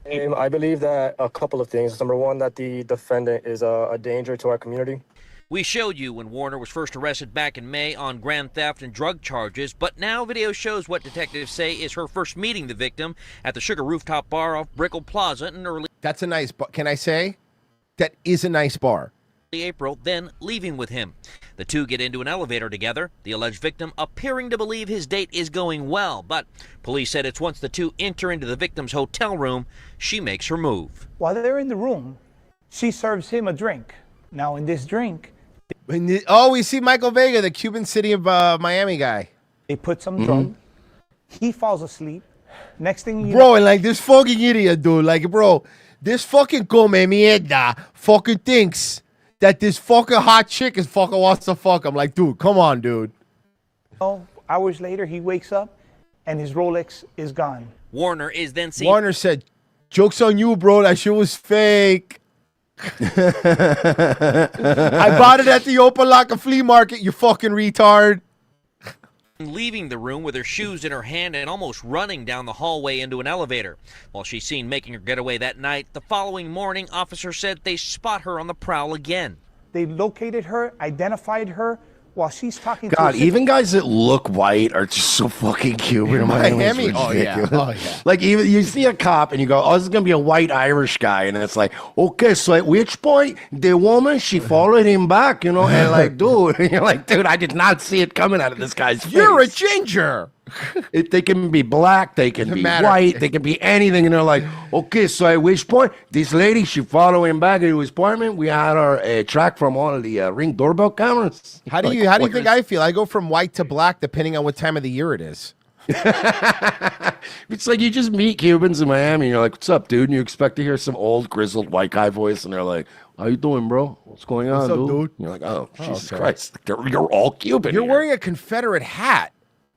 I believe that a couple of things. Number one, that the defendant is a danger to our community. We showed you when Warner was first arrested back in May on grand theft and drug charges, but now video shows what detectives say is her first meeting the victim at the Sugar Rooftop Bar off Brickell Plaza in early That's a nice bar. Can I say? That is a nice bar. April, then leaving with him. The two get into an elevator together, the alleged victim appearing to believe his date is going well, but police said it's once the two enter into the victim's hotel room, she makes her move. While they're in the room, she serves him a drink. Now, in this drink, we see Michael Vega, the Cuban City of Miami guy. They put some drug. He falls asleep. Next thing you Bro, and like this fucking idiot, dude. Like, bro, this fucking come mierda fucking thinks that this fucking hot chick is fucking wants to fuck him. Like, dude, come on, dude. hours later, he wakes up and his Rolex is gone. Warner is then seen. Warner said, "Joke's on you, bro. That shit was fake." I bought it at the Opalaka flea market, you fucking retard. Leaving the room with her shoes in her hand and almost running down the hallway into an elevator. While she's seen making her getaway that night, the following morning, officers said they spot her on the prowl again. They located her, identified her while she's talking to God, a even guys that look white are just so fucking cute. In Miami? Oh, yeah. Oh, yeah. Like, even you see a cop and you go, oh, this is going to be a white Irish guy. And it's like, okay, so at which point the woman, she followed him back, you know? And like, dude, you're like, dude, I did not see it coming out of this guy's face. You're a ginger. They can be black, they can be matter. white, they can be anything. And they're like, okay, so at which point this lady, she followed him back into his apartment. We had our track from all of the Ring doorbell cameras. How do you think I feel? I go from white to black depending on what time of the year it is. It's like you just meet Cubans in Miami and you're like, what's up, dude? And you expect to hear some old grizzled white guy voice and they're like, how you doing, bro? What's going on, What's up, dude? dude? And you're like, oh, Jesus okay. Christ. You're all Cuban. You're here. wearing a Confederate hat.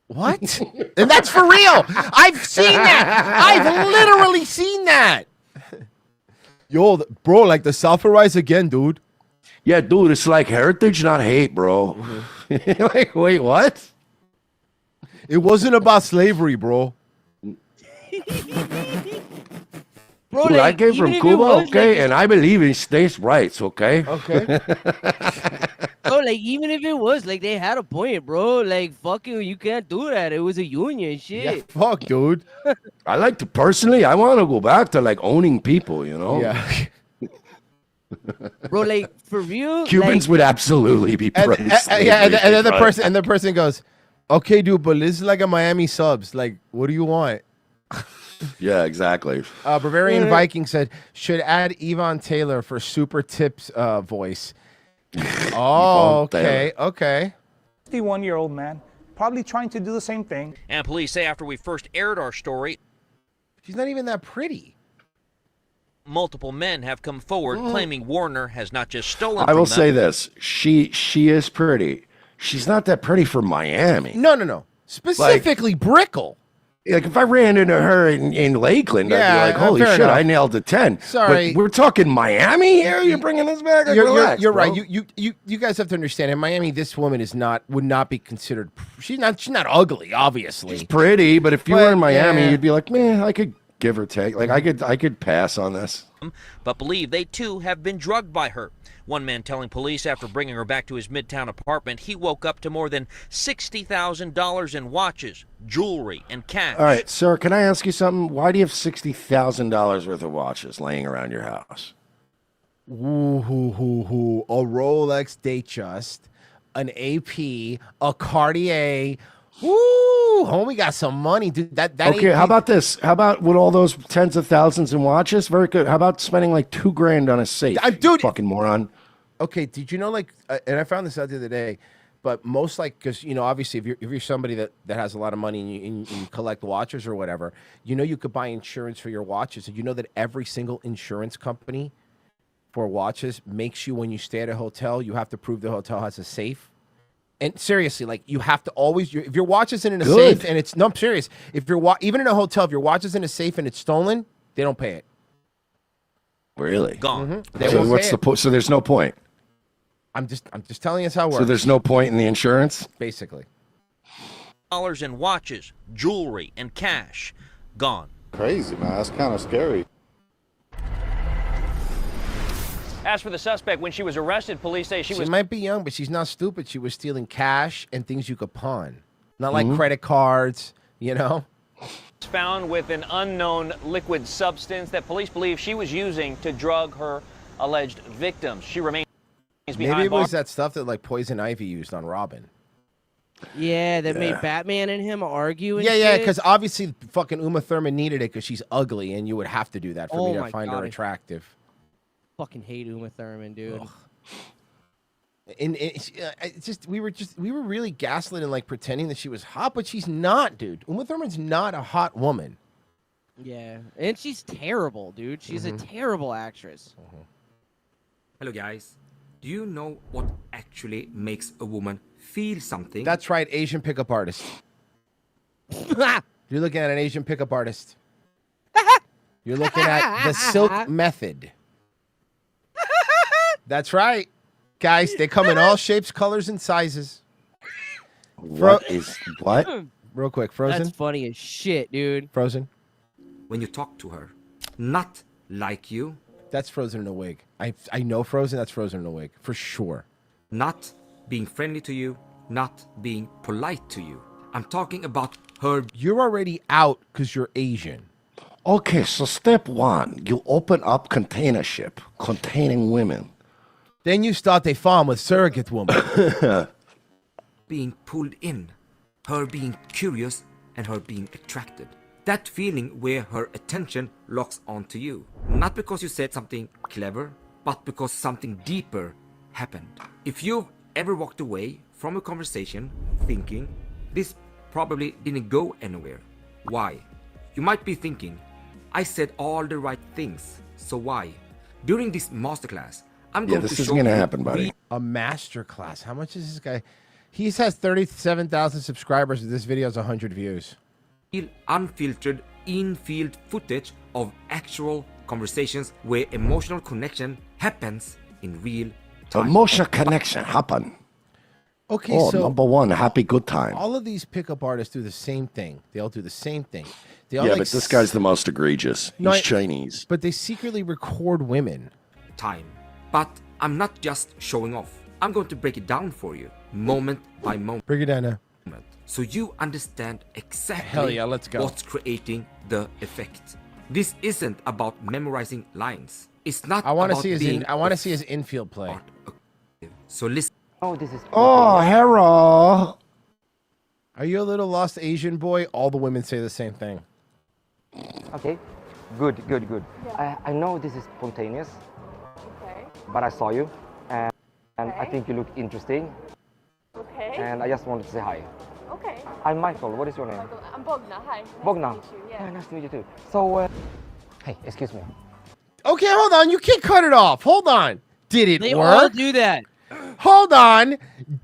What? And that's for real. I've seen that. I've literally seen that. Yo, bro, like the South will rise again, dude. Yeah, dude, it's like heritage, not hate, bro. Like, wait, what? It wasn't about slavery, bro. Bro, Dude, I came even from if it Cuba, was, okay, like, and I believe in states' rights, okay? Okay. bro, like even if it was, like they had a point, bro. Like fucking, you can't do that. It was a union, shit. Yeah, fuck, dude. I like to personally, I want to go back to like owning people, you know? Yeah. Bro, like for real, Cubans like, would absolutely be pro Yeah, and then the person goes, okay, dude, but this is like a Miami subs. Like, what do you want? Yeah, exactly. Bavarian Viking said, should add Yvonne Taylor for super tips voice. Oh, okay, okay. 51-year-old man, probably trying to do the same thing. And police say after we first aired our story, she's not even that pretty. Multiple men have come forward claiming Warner has not just stolen I will from say them. this. She is pretty. She's not that pretty for Miami. No. Specifically Brickell. Like if I ran into her in Lakeland, Yeah, I'd be like, holy fair shit, enough. I nailed a 10. Sorry. But we're talking Miami here? You're bringing this back? Like, relax, You're bro. right. You guys have to understand. In Miami, this woman would not be considered. She's not ugly, obviously. She's pretty, but if you were in Miami, yeah. you'd be like, man, I could give or take. Like I could pass on this. But believe they too have been drugged by her. One man telling police after bringing her back to his Midtown apartment, he woke up to more than $60,000 in watches, jewelry, and cash. All right, sir, can I ask you something? Why do you have $60,000 worth of watches laying around your house? Ooh, a Rolex Datejust, an AP, a Cartier. Ooh, homie got some money, dude. That Okay, AP how about this? How about with all those tens of thousands in watches? Very good. How about spending like $2,000 on a safe? Dude, fucking moron. Okay, did you know and I found this out the other day, but most because obviously if you're somebody that has a lot of money and you collect watches or whatever, you could buy insurance for your watches. And you know that every single insurance company for watches makes you, when you stay at a hotel, you have to prove the hotel has a safe. And seriously, like you have to always, if your watch isn't in a safe and it's, no, I'm serious. If even in a hotel, if your watch is in a safe and it's stolen, they don't pay it. Really? Gone. So what's the point? So there's no point. I'm just telling you how it works. So there's no point in the insurance? Basically. Dollars in watches, jewelry, and cash. Gone. Crazy, man. That's kind of scary. As for the suspect, when she was arrested, police say she was might be young, but she's not stupid. She was stealing cash and things you could pawn. Not like credit cards, found with an unknown liquid substance that police believe she was using to drug her alleged victims. She remains behind Maybe it was bars. that stuff that like Poison Ivy used on Robin. Yeah, that made Batman and him argue. And Yeah, shit. because obviously fucking Uma Thurman needed it because she's ugly, and you would have to do that for Oh me to my find her God. attractive. Fucking hate Uma Thurman, dude. And it's just we were really gaslit and like pretending that she was hot, but she's not, dude. Uma Thurman's not a hot woman. Yeah, and she's terrible, dude. She's a terrible actress. Hello, guys. Do you know what actually makes a woman feel something? That's right, Asian pickup artist. You're looking at an Asian pickup artist. You're looking at the Silk Method. That's right. Guys, they come in all shapes, colors, and sizes. What? Real quick, Frozen? That's funny as shit, dude. Frozen? When you talk to her, not like you. That's Frozen in a wig. I know Frozen, that's Frozen in a wig, for sure. Not being friendly to you, not being polite to you. I'm talking about her. You're already out because you're Asian. Okay, so step one, you open up container ship containing women. Then you start a farm with surrogate woman. Being pulled in, her being curious, and her being attracted. That feeling where her attention locks onto you. Not because you said something clever, but because something deeper happened. If you've ever walked away from a conversation thinking, this probably didn't go anywhere. Why? You might be thinking, I said all the right things, so why? During this masterclass, I'm going to this show isn't gonna you happen, buddy. A master class. How much is this guy? He has 37,000 subscribers. This video has 100 views. real, unfiltered, in-field footage of actual conversations where emotional connection happens in real time. Emotional connection happen. Okay, Oh, so number one, happy good time. all of these pickup artists do the same thing. They all do the same thing. They all Yeah, like but this guy's the most egregious. He's No, I- Chinese. But they secretly record women. Time. But I'm not just showing off. I'm going to break it down for you, moment by moment. Break it down now. So you understand exactly Hell yeah, let's go. what's creating the effect. This isn't about memorizing lines. It's not I want to about see his being I want to see his infield play. So listen. Oh, this is. Oh, hello. Are you a little lost Asian boy? All the women say the same thing. Okay, good. I know this is spontaneous, but I saw you, and I think you look interesting. Okay. And I just wanted to say hi. Okay. I'm Michael. What is your name? I'm Bogna. Hi. Bogna. Nice to meet you. Yeah. Yeah, nice to meet you too. So, hey, excuse me. Okay, hold on. You can't cut it off. Hold on. Did it They work? all do that. Hold on.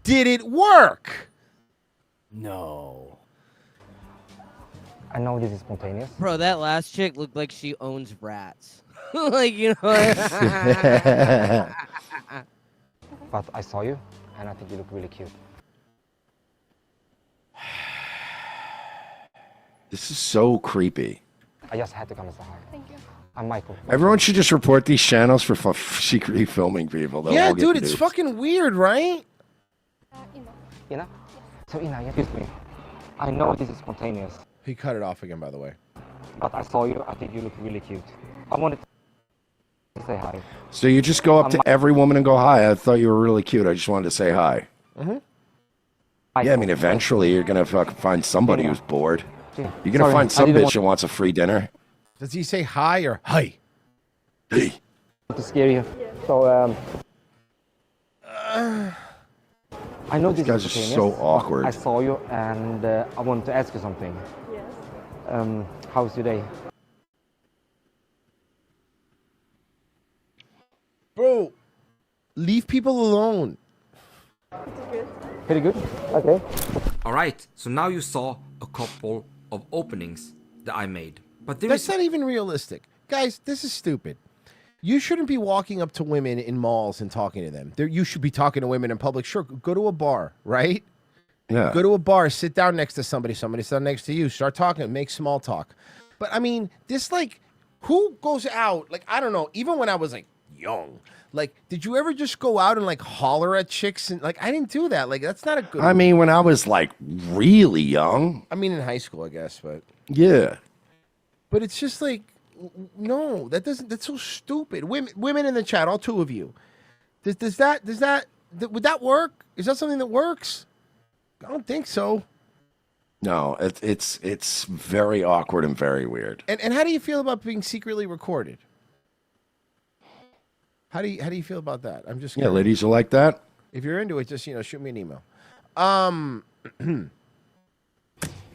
Did it work? No. I know this is spontaneous. Bro, that last chick looked like she owns rats. Like, you know. But I saw you, and I think you look really cute. This is so creepy. I just had to come and say hi. Thank you. I'm Michael. Everyone should just report these channels for secretly filming people. They'll Yeah, all get dude, it's nuked. fucking weird, right? Ina? So, Ina, excuse me. I know this is spontaneous, He cut it off again, by the way. but I saw you. I think you look really cute. I wanted to say hi. So you just go up to every woman and go, hi, I thought you were really cute. I just wanted to say hi. Mm-hmm. Yeah, I mean, eventually you're going to fucking find somebody who's bored. You're going to Sorry, find I some didn't bitch want- who wants a free dinner. Does he say hi or hi? Hey. To scare you. So, I know this guys is are spontaneous, so but awkward. I saw you, and I want to ask you something. Yes. How's your day? Bro, leave people alone. Good. Pretty good. Okay. Alright, so now you saw a couple of openings that I made. But there That's is not even realistic. Guys, this is stupid. You shouldn't be walking up to women in malls and talking to them. You should be talking to women in public. Sure, go to a bar, right? Yeah. Go to a bar, sit down next to somebody sit down next to you, start talking, make small talk. But I mean, this like, who goes out? Like, I don't know, even when I was like young, like, did you ever just go out and like holler at chicks? And like, I didn't do that. Like, that's not a good. I mean, when I was like really young. I mean, in high school, I guess, but. Yeah. But it's just like, no, that doesn't. That's so stupid. Women in the chat, all two of you. Would that work? Is that something that works? I don't think so. No, it's very awkward and very weird. And how do you feel about being secretly recorded? How do you feel about that? I'm just Yeah, ladies are like that. If you're into it, just shoot me an email.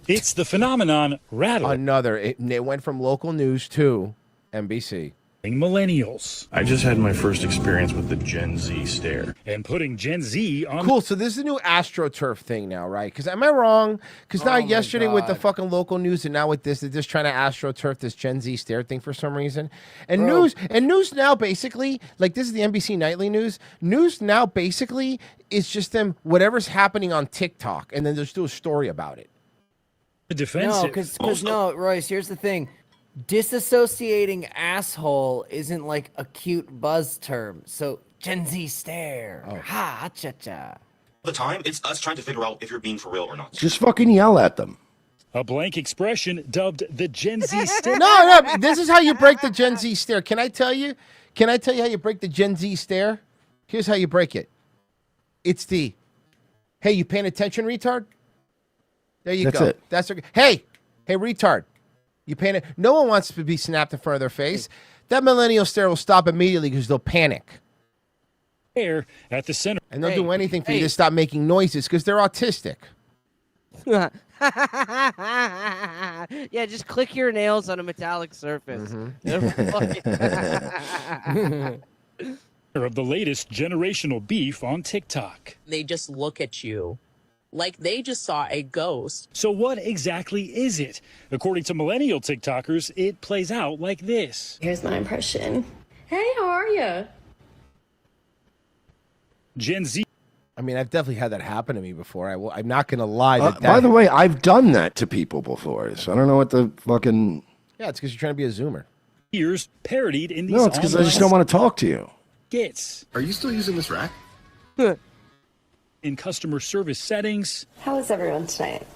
It's the phenomenon rattle. It went from local news to NBC. Millennials. I just had my first experience with the Gen Z stare. And putting Gen Z on. Cool. So this is a new AstroTurf thing now, right? Because am I wrong? Because now yesterday with the fucking local news and now with this, they're just trying to AstroTurf this Gen Z stare thing for some reason. And news now basically, like this is the NBC nightly news. News now basically is just them whatever's happening on TikTok, and then just do a story about it. Defensive. No, because no, Royce. Here's the thing: disassociating asshole isn't like a cute buzz term. So Gen Z stare. Ha cha cha. The time, it's us trying to figure out if you're being for real or not. Just fucking yell at them. A blank expression dubbed the Gen Z stare. No, this is how you break the Gen Z stare. Can I tell you how you break the Gen Z stare? Here's how you break it. It's the, hey, you paying attention, retard? There you That's go. it. That's okay. Hey, retard. You paying it? No one wants to be snapped in front of their face. That millennial stare will stop immediately because they'll panic. At the center. And they'll do anything for you to stop making noises because they're autistic. Yeah, just click your nails on a metallic surface. It'll fucking- Of the latest generational beef on TikTok. They just look at you like they just saw a ghost. So what exactly is it? According to millennial TikTokers, it plays out like this. Here's my impression. Hey, how are you? Gen Z. I mean, I've definitely had that happen to me before. I'm not gonna lie. By the way, I've done that to people before, so I don't know what the fucking. Yeah, it's because you're trying to be a Zoomer. Years parodied in these. No, it's because I just don't want to talk to you. Skits. Are you still using this rack? In customer service settings. How is everyone tonight?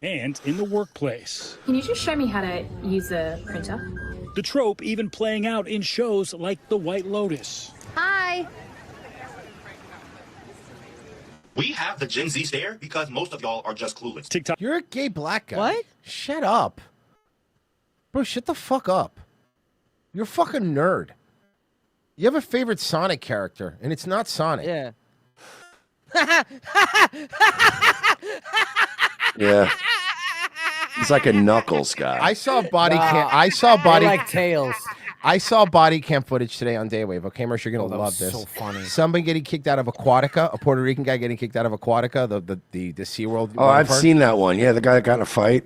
And in the workplace. Can you just show me how to use a printer? The trope even playing out in shows like The White Lotus. Hi. We have the Gen Z stare because most of y'all are just clueless. TikTok. You're a gay black guy. What? Shut up. Bro, shut the fuck up. You're a fucking nerd. You have a favorite Sonic character, and it's not Sonic. Yeah. Yeah. He's like a Knuckles guy. I saw body cam. I saw body. like Tails. I saw body cam footage today on Daywave. Okay, Mersh, you're gonna that love was this. so funny. Somebody getting kicked out of Aquatica, a Puerto Rican guy getting kicked out of Aquatica, the SeaWorld. Oh, I've seen that one. Yeah, the guy that got in a fight.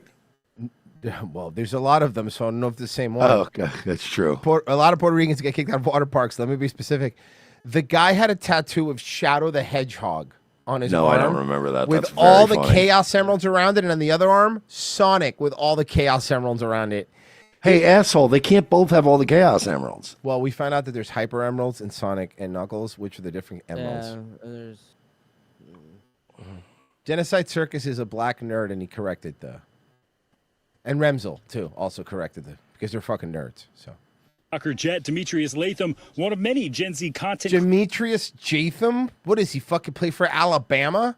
Well, there's a lot of them, so I don't know if it's the same one. Oh, okay. That's true. A lot of Puerto Ricans get kicked out of water parks. Let me be specific. The guy had a tattoo of Shadow the Hedgehog on his No, arm. I don't remember that. With That's very all the funny. Chaos Emeralds around it, and on the other arm, Sonic with all the Chaos Emeralds around it. Hey, asshole, they can't both have all the Chaos Emeralds. Well, we found out that there's Hyper Emeralds in Sonic and Knuckles, which are the different emeralds. Yeah, there's. Genocide Circus is a black nerd, and he corrected the. And Remzel, too, also corrected the. Because they're fucking nerds, so. Soccer jet Demetrius Latham, one of many Gen Z content Demetrius Jatham? What does he fucking play for Alabama?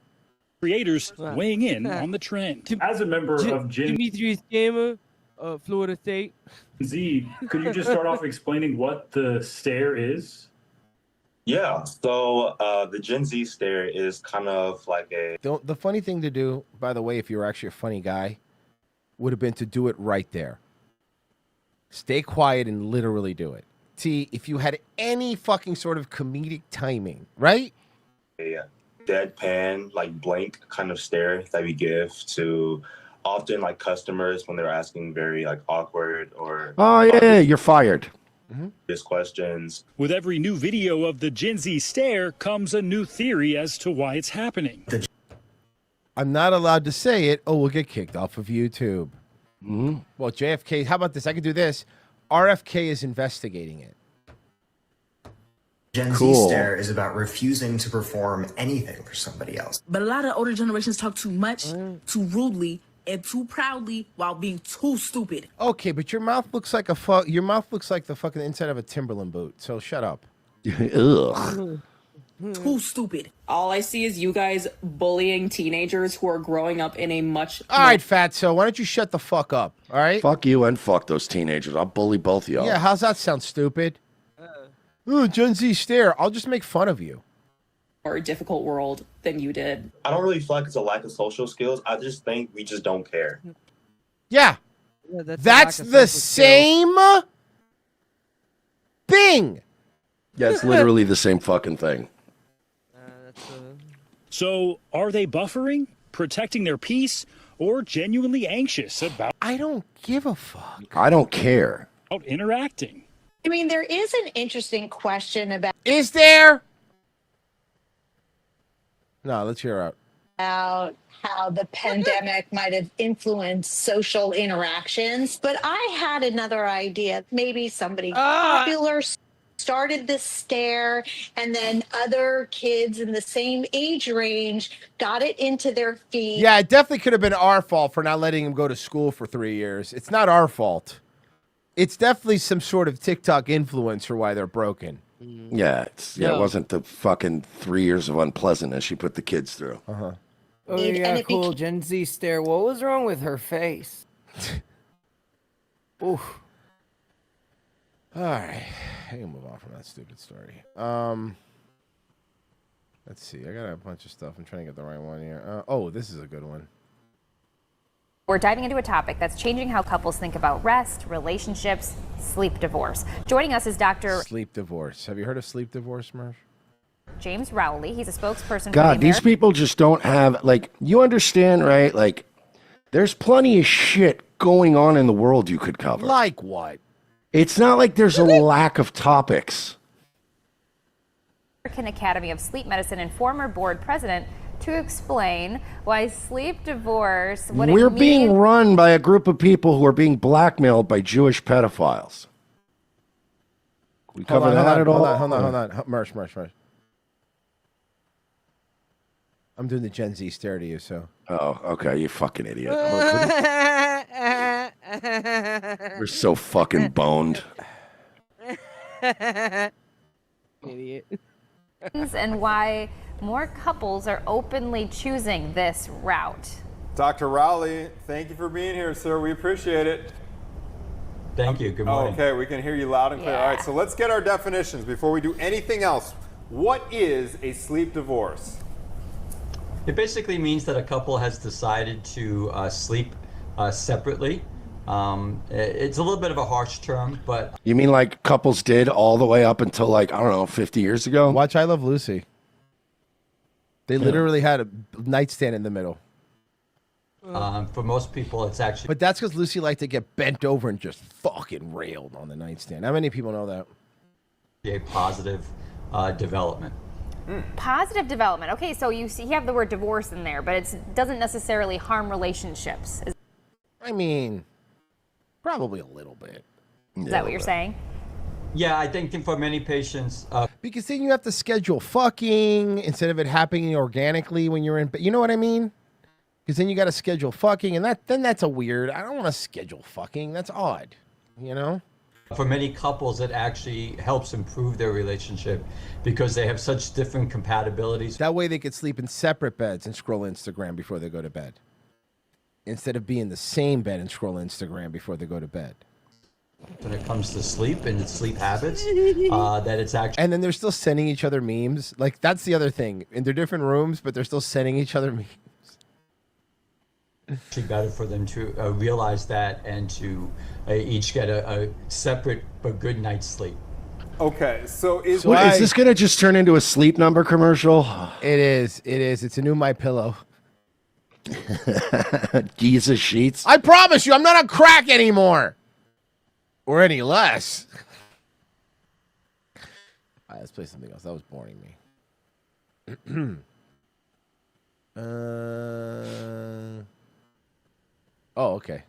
creators weighing in on the trend. As a member of Gen Demetrius Gamer, Florida State. Z, could you just start off explaining what the stare is? Yeah, so the Gen Z stare is kind of like a. The funny thing to do, by the way, if you were actually a funny guy, would have been to do it right there. Stay quiet and literally do it. See, if you had any fucking sort of comedic timing, right? A deadpan, like blank kind of stare that we give to often like customers when they're asking very like awkward or Oh, yeah, you're fired. obvious questions. With every new video of the Gen Z stare comes a new theory as to why it's happening. I'm not allowed to say it. Oh, we'll get kicked off of YouTube. Well, JFK, how about this? I can do this. RFK is investigating it. Gen Cool. Z stare is about refusing to perform anything for somebody else. But a lot of older generations talk too much, too rudely, and too proudly while being too stupid. Okay, but your mouth looks like your mouth looks like the fucking inside of a Timberland boot. So shut up. Ugh. Too stupid. All I see is you guys bullying teenagers who are growing up in a much. All right, Fatso, why don't you shut the fuck up? All right. Fuck you and fuck those teenagers. I'll bully both of y'all. Yeah, how's that sound, stupid? Ooh, Gen Z stare. I'll just make fun of you. More difficult world than you did. I don't really feel like it's a lack of social skills. I just think we just don't care. Yeah. That's the same thing. Yeah, it's literally the same fucking thing. So, are they buffering, protecting their peace, or genuinely anxious about I don't give a fuck. I don't care. interacting? I mean, there is an interesting question about Is there? No, let's hear out. how the pandemic might have influenced social interactions, but I had another idea. Maybe somebody popular started this stare, and then other kids in the same age range got it into their feed. Yeah, it definitely could have been our fault for not letting him go to school for 3 years. It's not our fault. It's definitely some sort of TikTok influencer why they're broken. Yeah, it wasn't the fucking 3 years of unpleasantness you put the kids through. Uh-huh. Oh, yeah, cool. Gen Z stare. What was wrong with her face? Oof. All right. I can move on from that stupid story. Let's see. I got a bunch of stuff. I'm trying to get the right one here. Oh, this is a good one. We're diving into a topic that's changing how couples think about rest, relationships, sleep divorce. Joining us is Dr. Sleep divorce. Have you heard of sleep divorce, Murph? James Rowley. He's a spokesperson God, for the these people just don't have, like, you understand, right? Like, there's plenty of shit going on in the world you could cover. Like what? It's not like there's a lack of topics. American Academy of Sleep Medicine and former board president to explain why sleep divorce, what We're it means. being run by a group of people who are being blackmailed by Jewish pedophiles. We cover that at all? Hold on. Mersh. I'm doing the Gen Z stare to you, so. Oh, okay, you fucking idiot. We're so fucking boned. Idiot. And why more couples are openly choosing this route. Dr. Rowley, thank you for being here, sir. We appreciate it. Thank you. Good morning. Okay, we can hear you loud and clear. All right, so let's get our definitions before we do anything else. What is a sleep divorce? It basically means that a couple has decided to sleep separately. It's a little bit of a harsh term, but... You mean like couples did all the way up until, like, I don't know, 50 years ago? Watch I Love Lucy. They literally had a nightstand in the middle. For most people, it's actually... But that's because Lucy liked to get bent over and just fucking railed on the nightstand. How many people know that? A positive development. Positive development. Okay, so you have the word divorce in there, but it doesn't necessarily harm relationships. I mean, probably a little bit. Is that what you're saying? Yeah, I think for many patients... because then you have to schedule fucking instead of it happening organically when you're in... You know what I mean? Because then you got to schedule fucking, and then that's a weird... I don't want to schedule fucking. That's odd, you know? For many couples, it actually helps improve their relationship because they have such different compatibilities. That way they could sleep in separate beds and scroll Instagram before they go to bed. Instead of being in the same bed and scroll Instagram before they go to bed. When it comes to sleep and its sleep habits, that it's actually... And then they're still sending each other memes. Like, that's the other thing. In their different rooms, but they're still sending each other memes. Actually better for them to realize that and to each get a separate but good night's sleep. Okay, so is this going to just turn into a Sleep Number commercial? It is. It's a new My Pillow. Giza sheets. I promise you, I'm not on crack anymore. Or any less. All right, let's play something else. That was boring me. Oh, okay.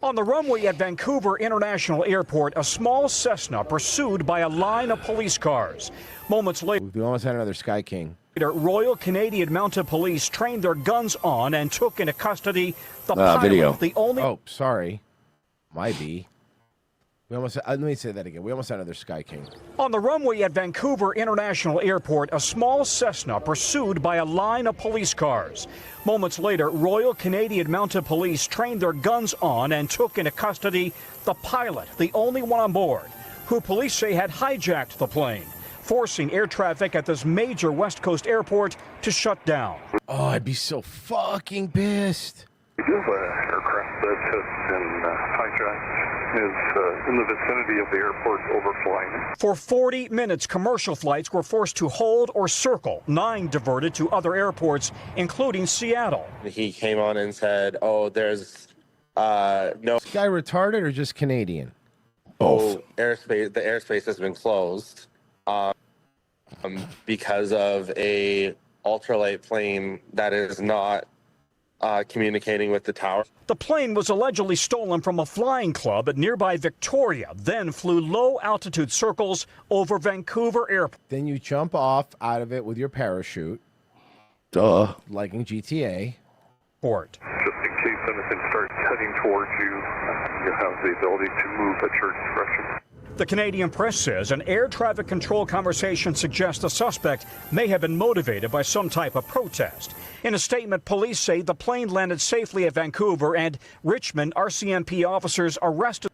On the runway at Vancouver International Airport, a small Cessna pursued by a line of police cars. Moments later, We almost had another Sky King. Royal Canadian Mounted Police trained their guns on and took into custody the pilot, video. the only... Oh, sorry. Might be. We almost. Let me say that again. We almost had another Sky King. On the runway at Vancouver International Airport, a small Cessna pursued by a line of police cars. Moments later, Royal Canadian Mounted Police trained their guns on and took into custody the pilot, the only one on board, who police say had hijacked the plane, forcing air traffic at this major West Coast airport to shut down. Oh, I'd be so fucking pissed. We do have an aircraft that has been hijacked, is in the vicinity of the airport overflying. For 40 minutes, commercial flights were forced to hold or circle, 9 diverted to other airports, including Seattle. He came on and said, oh, there's no... Is this guy retarded or just Canadian? Oh, airspace. The airspace has been closed because of a ultralight plane that is not communicating with the tower. The plane was allegedly stolen from a flying club at nearby Victoria, then flew low-altitude circles over Vancouver Airport. Then you jump off out of it with your parachute. Duh. Like in GTA. Port. Just in case anything starts heading towards you, you have the ability to move at your discretion. The Canadian press says an air traffic control conversation suggests the suspect may have been motivated by some type of protest. In a statement, police say the plane landed safely at Vancouver and Richmond RCMP officers arrested.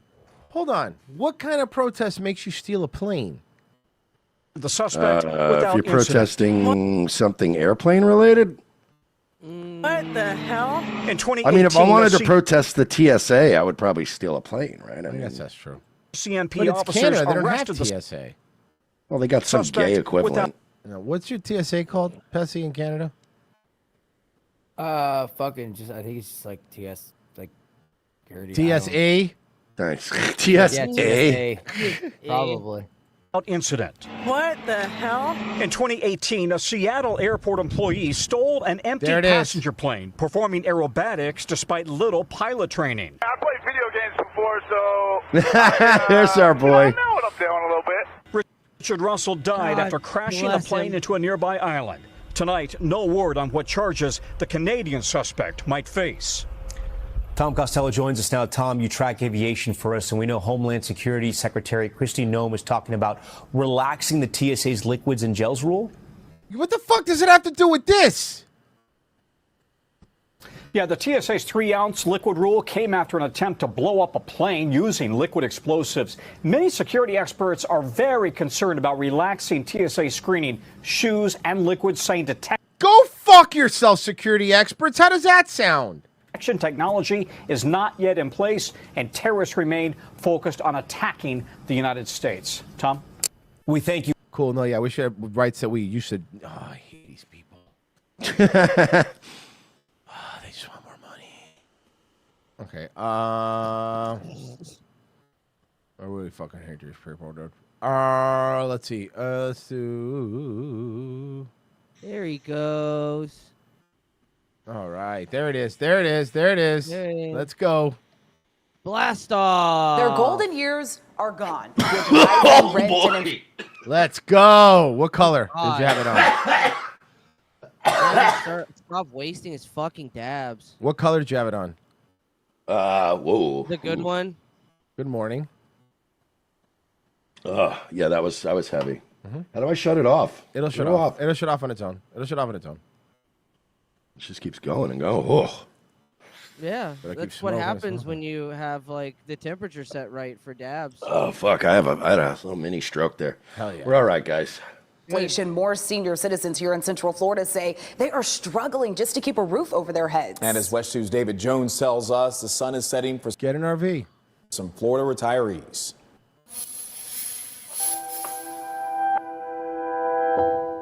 Hold on. What kind of protest makes you steal a plane? The suspect If without you're incident. protesting something airplane related, What the hell? In 2018, I mean, if I wanted to the protest the TSA, I would probably steal a plane, right? I guess that's true. CNP But it's officers Canada. They don't have arrested the TSA. Well, they got some Suspect gay equivalent. What's your TSA called, Pessy, in Canada? Fucking just. I think it's just like TS, like security. I don't- TSA. Thanks. Yeah, TSA. Probably. incident. What the hell? In 2018, a Seattle airport employee stole an empty There it is. passenger plane, performing aerobatics despite little pilot training. I played video games before, so There's our boy. I know what I'm doing a little bit. Richard Russell died God after crashing a bless plane him. into a nearby island. Tonight, no word on what charges the Canadian suspect might face. Tom Costello joins us now. Tom, you track aviation for us, and we know Homeland Security Secretary Kristi Noem is talking about relaxing the TSA's liquids and gels rule. What the fuck does it have to do with this? Yeah, the TSA's 3-ounce liquid rule came after an attempt to blow up a plane using liquid explosives. Many security experts are very concerned about relaxing TSA screening shoes and liquids, saying Go fuck yourself, security experts. How does that sound? detection technology is not yet in place, and terrorists remain focused on attacking the United States. Tom? We thank you. Cool. No, yeah, we should have rights that you should. Oh, I hate these people. They just want more money. Okay. I really fucking hate these people, dude. Let's see. Let's do. There he goes. All right. There it is. There it is. There it is. There it is. Let's go. Blast off. Their golden years are gone. With rising rent and Let's go. What color did you have it on? Stop wasting his fucking dabs. What color did you have it on? Whoa. The good one. Good morning. Yeah, that was heavy. How do I shut it off? It'll shut off. It'll shut off on its own. It'll shut off on its own. It just keeps going and going. Oh. Yeah, But I keep that's what smoking and happens smoking. when you have like the temperature set right for dabs. Oh fuck! I had a little mini stroke there. Hell yeah. We're all right, guys. inflation, more senior citizens here in Central Florida say they are struggling just to keep a roof over their heads. And as West 2's David Jones tells us, the sun is setting for get an RV. Some Florida retirees.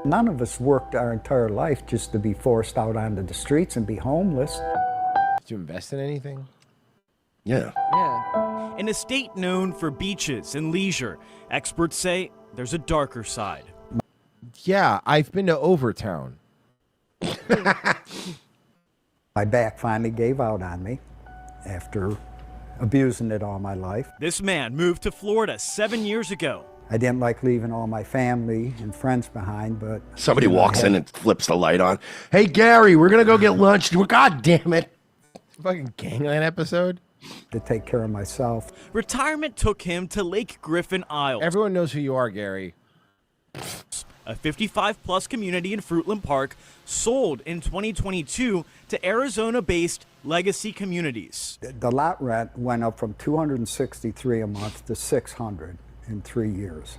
None of us worked our entire life just to be forced out onto the streets and be homeless. Did you invest in anything? Yeah. Yeah. In a state known for beaches and leisure, experts say there's a darker side. Yeah, I've been to Overtown. My back finally gave out on me after abusing it all my life. This man moved to Florida 7 years ago. I didn't like leaving all my family and friends behind, but Somebody walks in and flips the light on. Hey, Gary, we're gonna go get lunch. God damn it! Fucking Gangland episode. To take care of myself. Retirement took him to Lake Griffin Isles. Everyone knows who you are, Gary. A 55-plus community in Fruitland Park sold in 2022 to Arizona-based Legacy Communities. The lot rent went up from $263 a month to $600 in 3 years.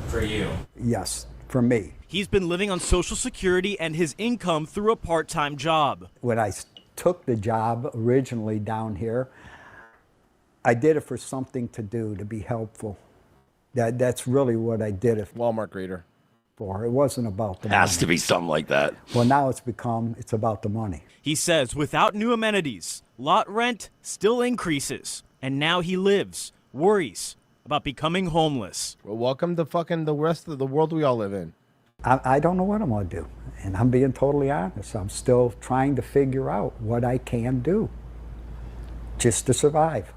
For you? Yes, for me. He's been living on Social Security and his income through a part-time job. When I took the job originally down here, I did it for something to do, to be helpful. That's really what I did it Walmart greeter for. It wasn't about the Has money. to be something like that. Well, now it's about the money. He says without new amenities, lot rent still increases, and now he worries about becoming homeless. Well, welcome to fucking the rest of the world we all live in. I don't know what I'm going to do, and I'm being totally honest. I'm still trying to figure out what I can do just to survive,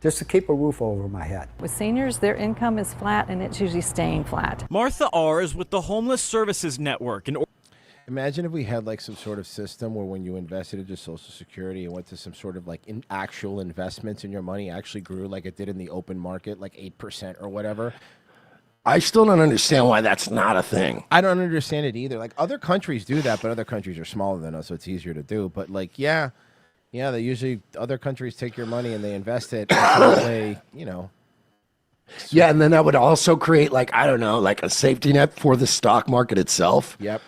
just to keep a roof over my head. With seniors, their income is flat, and it's usually staying flat. Martha R. is with the Homeless Services Network. Imagine if we had like some sort of system where when you invested into Social Security and went to some sort of like actual investments and your money actually grew like it did in the open market, like 8% or whatever. I still don't understand why that's not a thing. I don't understand it either. Like other countries do that, but other countries are smaller than us, so it's easier to do. But like, yeah, they usually, other countries take your money and they invest it until they, Yeah, and then that would also create like, I don't know, like a safety net for the stock market itself. Yep.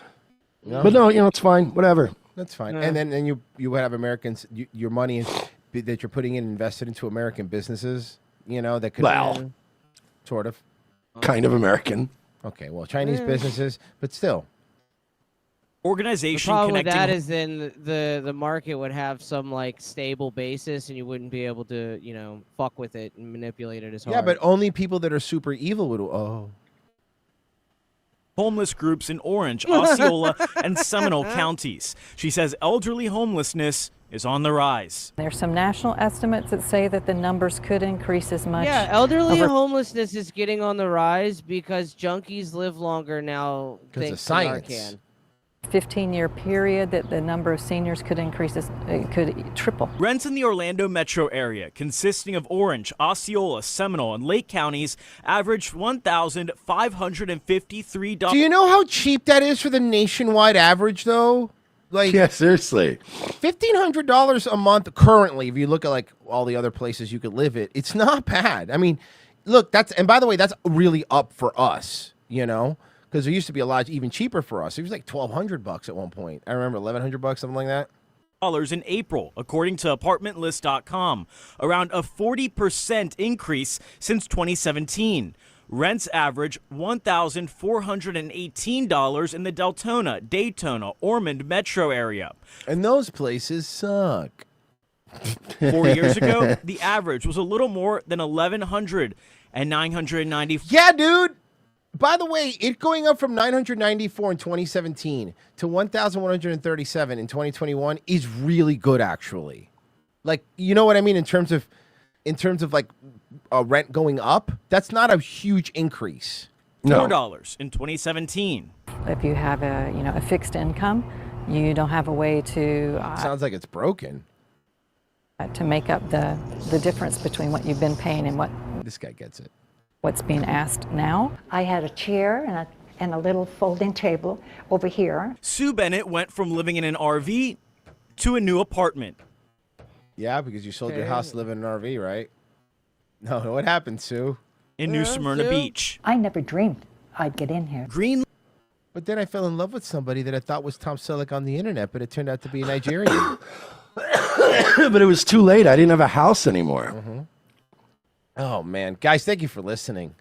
But no, it's fine. Whatever. That's fine. And then you would have Americans, your money that you're putting in invested into American businesses, that could sort of. Kind of American. Okay, well, Chinese businesses, but still. Organization The problem with connecting. that is then the market would have some like stable basis, and you wouldn't be able to fuck with it and manipulate it as hard. Yeah, but only people that are super evil would. Oh. Homeless groups in Orange, Osceola, and Seminole counties. She says elderly homelessness is on the rise. There's some national estimates that say that the numbers could increase as much. Yeah, elderly over- homelessness is getting on the rise because junkies live longer now. Because of thanks to science. Narcan. 15-year period that the number of seniors could increase, could triple. Rents in the Orlando metro area, consisting of Orange, Osceola, Seminole, and Lake counties, averaged $1,553. Do you know how cheap that is for the nationwide average, though? Like, yeah, seriously. $1,500 a month currently, if you look at like all the other places you could live it, it's not bad. I mean, look, and by the way, that's really up for us, because there used to be a lot even cheaper for us. It was like $1,200 at one point. I remember $1,100, something like that. In April, according to ApartmentList.com, around a 40% increase since 2017. Rents average $1,418 in the Deltona, Daytona, Ormond metro area. And those places suck. 4 years ago, the average was a little more than $1,100 and $994. Yeah, dude. By the way, it going up from 994 in 2017 to 1,137 in 2021 is really good, actually. Like, you know what I mean in terms of like rent going up. That's not a huge increase. $4 in 2017. If you have a fixed income, you don't have a way to. Sounds like it's broken. To make up the difference between what you've been paying and what. This guy gets it. What's being asked now. I had a chair and a little folding table over here. Sue Bennett went from living in an RV to a new apartment. Yeah, because you sold your house to live in an RV, right? No, what happened, Sue? In New Smyrna Beach. I never dreamed I'd get in here. Green. But then I fell in love with somebody that I thought was Tom Selleck on the internet, but it turned out to be Nigerian. But it was too late. I didn't have a house anymore. Mm-hmm. Oh, man. Guys, thank you for listening.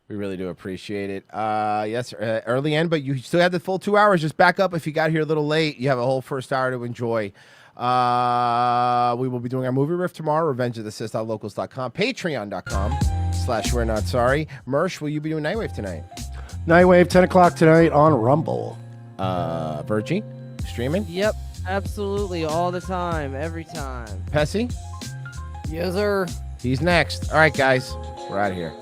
We really do appreciate it. Yes, early end, but you still have the full 2 hours. Just back up if you got here a little late. You have a whole first hour to enjoy. We will be doing our movie riff tomorrow, revengeofthesith.locals.com, patreon.com/we're not sorry. Mersh, will you be doing Nightwave tonight? Nightwave, 10 o'clock tonight on Rumble. Virgie, streaming? Yep, absolutely, all the time, every time. Pessy? Yes, sir. He's next. All right, guys, we're out of here.